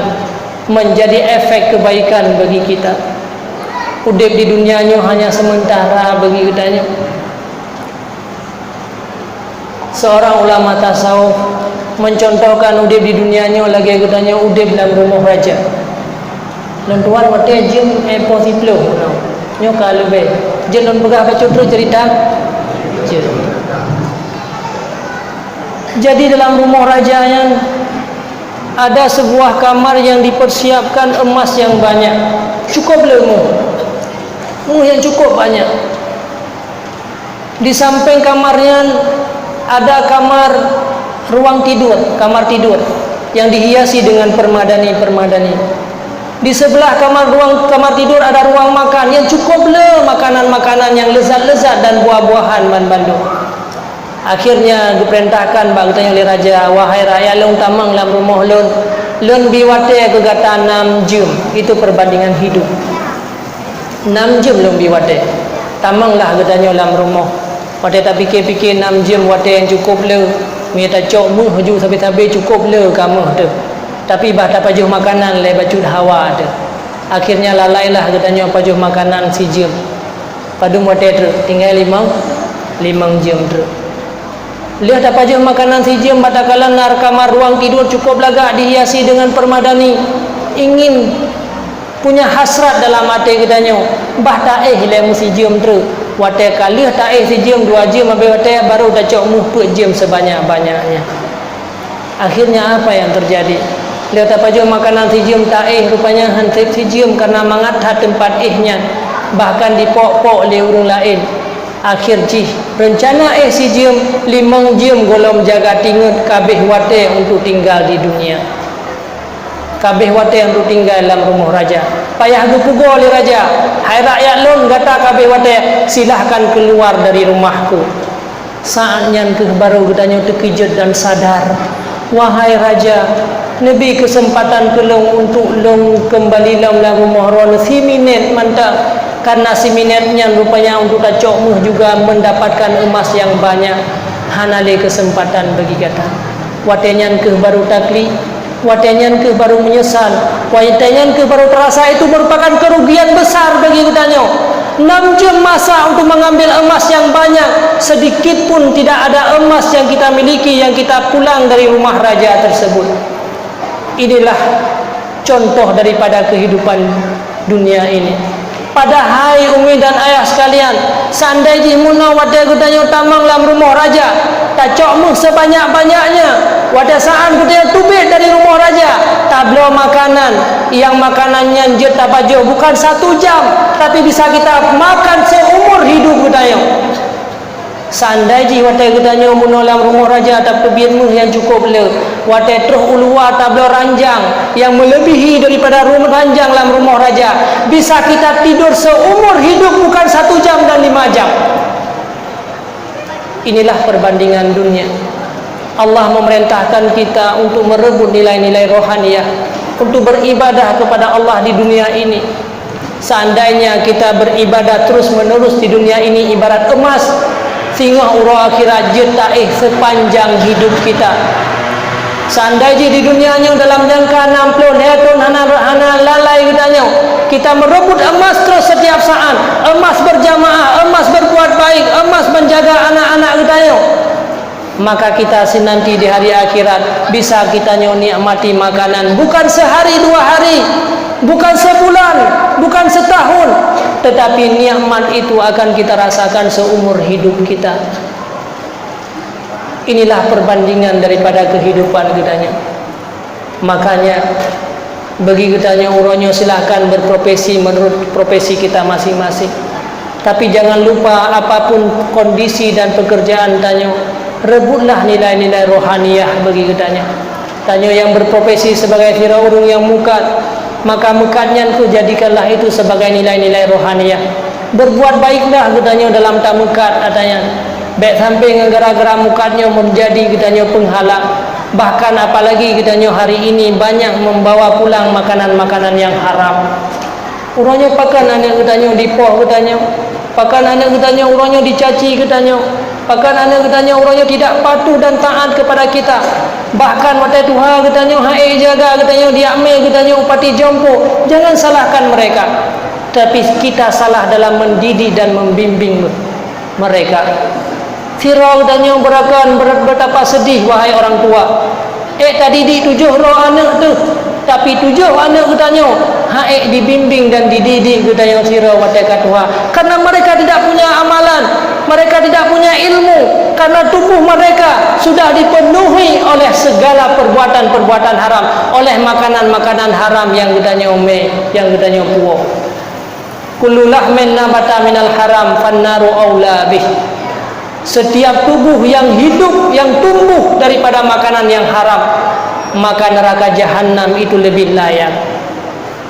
menjadi efek kebaikan bagi kita. Udip di dunianya hanya sementara bagi kitanya. Seorang ulama tasawuf mencontohkan udip di dunianya lagi katanya udip dalam rumah raja. Dan tuan mati jin posiplo nyo kalau be jin non pegah baca terus cerita jin. Jadi dalam rumah raja yang ada sebuah kamar yang dipersiapkan emas yang banyak, cukup lemu yang cukup banyak. Di samping kamarnya ada kamar ruang tidur, kamar tidur yang dihiasi dengan permadani. Di sebelah kamar tidur ada ruang makan yang cukup le makanan-makanan yang lezat-lezat dan buah-buahan bandu. Akhirnya diperintahkan bagtanya oleh raja, wahai rakyat long tamang dalam rumah lon biwate kegata 6 jam. Itu perbandingan hidup. 6 jam long biwate. Tamanglah katanya dalam rumah. Wate tak fikir-fikir 6 jam wate yang cukup le. minta cok muh ju sampai cukup le kamu tu. Tapi bah tak pajuh makanan le bacut hawa tu. Akhirnya lalailah katanya pajuh makanan si jam. Padu mote tu tinggal limang jam tu. Lihat apa je makanan si jam batakala nar kamar ruang tidur cukup lagak dihiasi dengan permadani. Ingin punya hasrat dalam hati katanya. Bah taeh le si jam tu. Wate kali taeh si jam 2 jam habis wate baru dah cok muh put jam sebanyak-banyaknya. Akhirnya apa yang terjadi? Lihat apa je makanan si jam taeh rupanya hansip si jam karena mangathat tempat ehnya. Bahkan dipok-pok oleh orang lain. Akhir jih rencana si jam 5 jam golom jaga tingut kabeh wate untuk tinggal di dunia. Kabeh wate untuk tinggal dalam rumah raja. Payah dupugo oleh raja. Hai rakyat lon kata kabeh wate, silahkan keluar dari rumahku. Saatnya ke baru katanya terkejut dan sadar. Wahai raja, nabi kesempatan kelong untuk long kembali dalam rumah ron si minit mantap. Karena si minatnya rupanya untuk kacok muh juga mendapatkan emas yang banyak. Hanale kesempatan bagi kata. Watenyan ke baru takli, watenyan ke baru menyesal, watenyan ke baru terasa itu merupakan kerugian besar bagi katanya. 6 jam masa untuk mengambil emas yang banyak, sedikit pun tidak ada emas yang kita miliki yang kita pulang dari rumah raja tersebut. Inilah contoh daripada kehidupan dunia ini. Padahal umi dan ayah sekalian, seandainya muna wadah gudanya tamang dalam rumah raja, tak cokmuh sebanyak-banyaknya. Wadah saat gudanya tubik dari rumah raja, tablo makanan, yang makanannya jet tabajo bukan 1 jam, tapi bisa kita makan seumur hidup gudanya. Seandainya wadah gudanya muna dalam rumah raja, tak tubikmu yang cukup le. Wadah terus ulua tablo ranjang yang melebihi daripada rumah ranjang dalam rumah raja, bisa kita tidur seumur hidup bukan 1 jam dan 5 jam. Inilah perbandingan dunia. Allah memerintahkan kita untuk merebut nilai-nilai rohaniyah, untuk beribadah kepada Allah di dunia ini. Seandainya kita beribadah terus menerus di dunia ini ibarat emas, sehingga urang akhirat jetaih sepanjang hidup kita. Seandainya di dunianya dalam jangka 60 tahun hana lalai katanya, kita merebut emas terus setiap saat, emas berjamaah, emas berbuat baik, emas menjaga anak-anak katanya, maka kita nanti di hari akhirat bisa kita nikmati makanan bukan sehari 2 hari, bukan sebulan, bukan setahun, tetapi nikmat itu akan kita rasakan seumur hidup kita. Inilah perbandingan daripada kehidupan kitanya. Makanya bagi kitanya urangnya silahkan berprofesi menurut profesi kita masing-masing. Tapi jangan lupa apapun kondisi dan pekerjaan tanya, rebutlah nilai-nilai rohaniyah bagi kitanya. Tanya yang berprofesi sebagai fir'aun yang mukat, maka mukatnya itu jadikanlah itu sebagai nilai-nilai rohaniyah. Berbuat baiklah katanya dalam tamukat katanya. Baik sampai gara-gara mukatnya menjadi katanya penghalang. Bahkan apalagi katanya hari ini banyak membawa pulang makanan-makanan yang haram. Urangnya pakan anak katanya dipoh katanya. Pakan anak katanya urangnya dicaci katanya. Pakan anak katanya urangnya tidak patuh dan taat kepada kita. Bahkan waktu Tuhan katanya hai jaga katanya diakme katanya upati jompo. Jangan salahkan mereka. Tapi kita salah dalam mendidik dan membimbing mereka. Fir'aun katanya betapa sedih wahai orang tua. Tadi di 7 roh anak tu, tapi 7 anak katanya hai dibimbing dan dididik katanya Fir'aun waktu Tuhan. Karena mereka tidak punya amalan, mereka tidak punya ilmu, karena tubuh mereka sudah dipenuhi oleh segala perbuatan-perbuatan haram, oleh makanan-makanan haram yang katanya yang katanya puak. Kullu lahmin nabata minal haram fannaru aula bih. Setiap tubuh yang hidup, yang tumbuh daripada makanan yang haram, maka neraka jahanam itu lebih layak.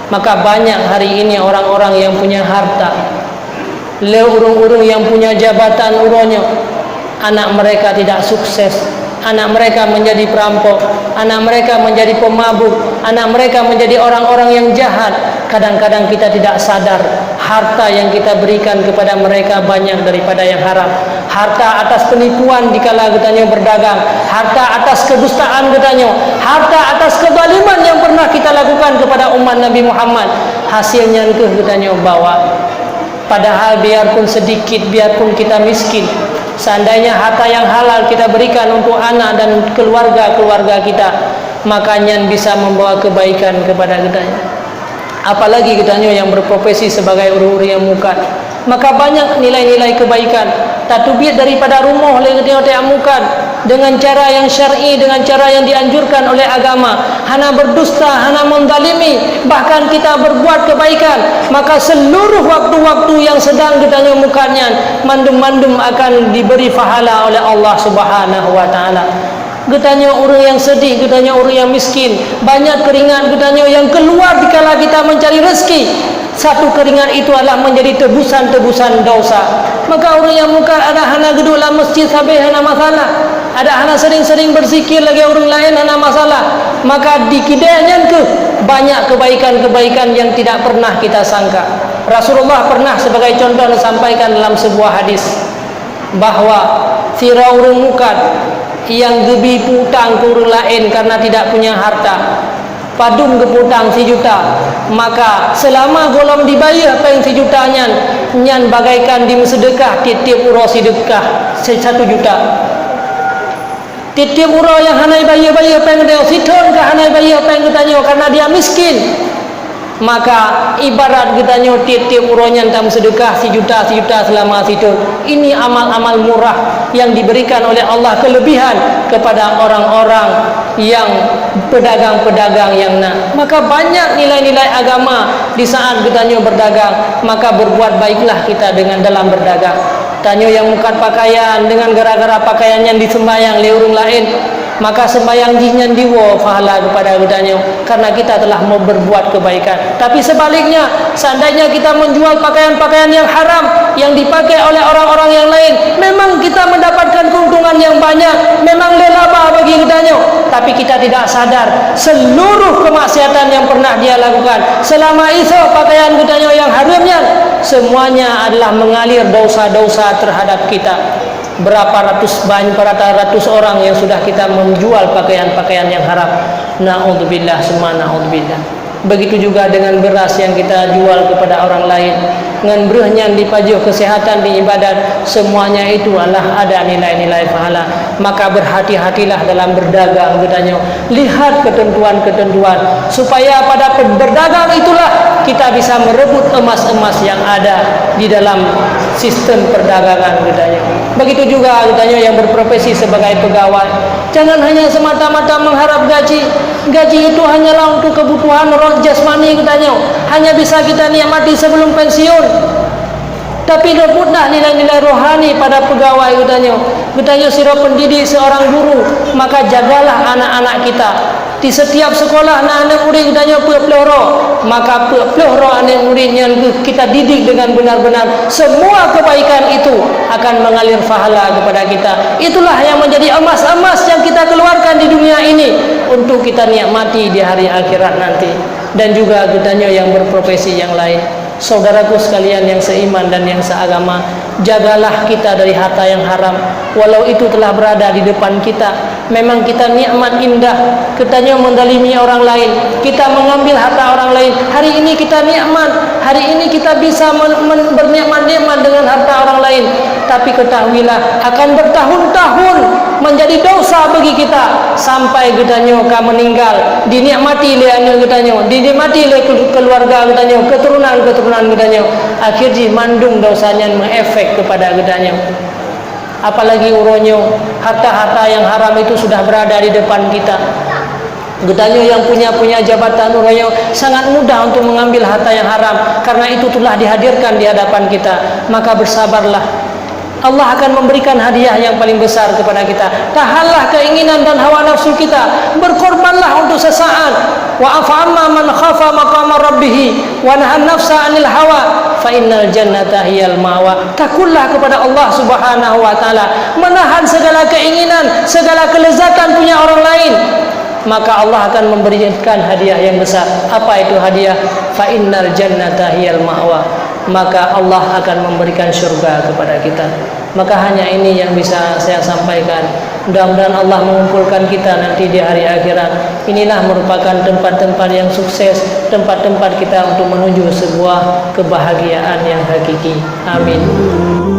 Maka banyak hari ini orang-orang yang punya harta, urung-urung yang punya jabatan urangnya, anak mereka tidak sukses, anak mereka menjadi perampok, anak mereka menjadi pemabuk, anak mereka menjadi orang-orang yang jahat. Kadang-kadang kita tidak sadar harta yang kita berikan kepada mereka banyak daripada yang haram. harta atas penipuan dikala katanya berdagang, harta atas kedustaan katanya, harta atas kezaliman yang pernah kita lakukan kepada umat Nabi Muhammad, hasilnya ke katanya bawa. Padahal biarpun sedikit, biarpun kita miskin, seandainya harta yang halal kita berikan untuk anak dan keluarga kita, makanya bisa membawa kebaikan kepada katanya. Apalagi katanya yang berprofesi sebagai orang-orang yang mukad, maka banyak nilai-nilai kebaikan. Tatubit daripada rumah oleh katanya mukad dengan cara yang syar'i, dengan cara yang dianjurkan oleh agama. Hana berdusta, hana menzalimi, bahkan kita berbuat kebaikan, maka seluruh waktu-waktu yang sedang katanya mukadnya mandum-mandum akan diberi pahala oleh Allah Subhanahu wa taala. Getanya orang yang sedih, getanya orang yang miskin, banyak keringat getanya yang keluar dikala kita mencari rezeki. Satu keringat itu adalah menjadi tebusan-tebusan dosa. Maka orang yang mukad ada hana geduk dalam masjid sampai hana masalah, ada hana sering-sering berzikir lagi orang lain hana masalah. Maka di kidayahnya ke banyak kebaikan-kebaikan yang tidak pernah kita sangka. Rasulullah pernah sebagai contoh sampaikan dalam sebuah hadis bahwa sira orang mukad yang gebi putang ke orang lain karena tidak punya harta, padum ke putang 1 juta, maka selama golong dibayar peng 1 jutanya, nyan bagaikan disedekah tiap-tiap uro sedekah 1 juta. Tiap-tiap uro yang hanai bayar peng dia siton ke hanai bayar peng katanya karena dia miskin, maka ibarat katanya tiap-tiap uronya tam sedekah 1 juta selama situ. Ini amal-amal murah yang diberikan oleh Allah, kelebihan kepada orang-orang yang pedagang-pedagang yang nak. Maka banyak nilai-nilai agama di saat katanya berdagang, maka berbuat baiklah kita dengan dalam berdagang. Tanya yang mukad pakaian dengan gara-gara pakaian yang disembayang oleh orang lain, maka sembahyang jinyan diwa pahala kepada katanya karena kita telah mau berbuat kebaikan. Tapi sebaliknya, seandainya kita menjual pakaian-pakaian yang haram yang dipakai oleh orang-orang yang lain, memang kita mendapatkan keuntungan yang banyak, memang lelaba bagi katanya, tapi kita tidak sadar seluruh kemaksiatan yang pernah dia lakukan selama itu pakaian katanya yang haramnya, semuanya adalah mengalir dosa-dosa terhadap kita. Berapa ratus orang yang sudah kita menjual pakaian-pakaian yang haram. Na'udzubillah, summa na'udzubillah. Begitu juga dengan beras yang kita jual kepada orang lain, dengan berahnya dipajuh kesehatan di ibadat, semuanya itu adalah ada nilai-nilai pahala. Maka berhati-hatilah dalam berdagang katanya. Lihat ketentuan-ketentuan supaya pada berdagang itulah kita bisa merebut emas-emas yang ada di dalam sistem perdagangan katanya. Begitu juga katanya yang berprofesi sebagai pegawai, jangan hanya semata-mata mengharap gaji. Gaji itu hanyalah untuk kebutuhan roh jasmani katanya, hanya bisa kita nikmati sebelum pensiun. Tapi rebutlah nilai-nilai rohani pada pegawai katanya. Katanya sira pendidik seorang guru, maka jagalah anak-anak kita. Di setiap sekolah anak-anak murid katanya peloro, maka peloro anak muridnya kita didik dengan benar-benar. Semua kebaikan itu akan mengalir pahala kepada kita. Itulah yang menjadi emas-emas yang kita keluarkan di dunia ini untuk kita nikmati di hari akhirat nanti. Dan juga katanya yang berprofesi yang lain. Saudaraku sekalian yang seiman dan yang seagama, jagalah kita dari harta yang haram. Walau itu telah berada di depan kita, memang kita nikmat indah, katanya mendalimi orang lain, kita mengambil harta orang lain. Hari ini kita nikmat, hari ini kita bisa bernikmat-nikmat dengan harta orang lain. Tapi ketahuilah akan bertahun-tahun menjadi dosa bagi kita sampai katanya kamu meninggal, dinikmati oleh katanya, dinikmati oleh keluarga katanya, keturunan katanya, akhirnya mandung dosanya mengefek kepada katanya. Apalagi uronyo harta-harta yang haram itu sudah berada di depan kita. Katanya yang punya jabatan uronyo sangat mudah untuk mengambil harta yang haram, karena itu telah dihadirkan di hadapan kita. Maka bersabarlah, Allah akan memberikan hadiah yang paling besar kepada kita. Tahanlah keinginan dan hawa nafsu kita, berkorbanlah untuk sesaat. Wa af'amma man khafa maqama rabbih wa nahan nafsa 'anil hawa fa innal jannata hiyal ma'wa. Takutlah kepada Allah Subhanahu wa taala, menahan segala keinginan, segala kelezatan punya orang lain. maka Allah akan memberikan hadiah yang besar. Apa itu hadiah? Fa innal jannata hiyal ma'wa, maka Allah akan memberikan surga kepada kita. Maka hanya ini yang bisa saya sampaikan. Mudah-mudahan Allah mengumpulkan kita nanti di hari akhirat. Inilah merupakan tempat-tempat yang sukses, tempat-tempat kita untuk menuju sebuah kebahagiaan yang hakiki. Amin.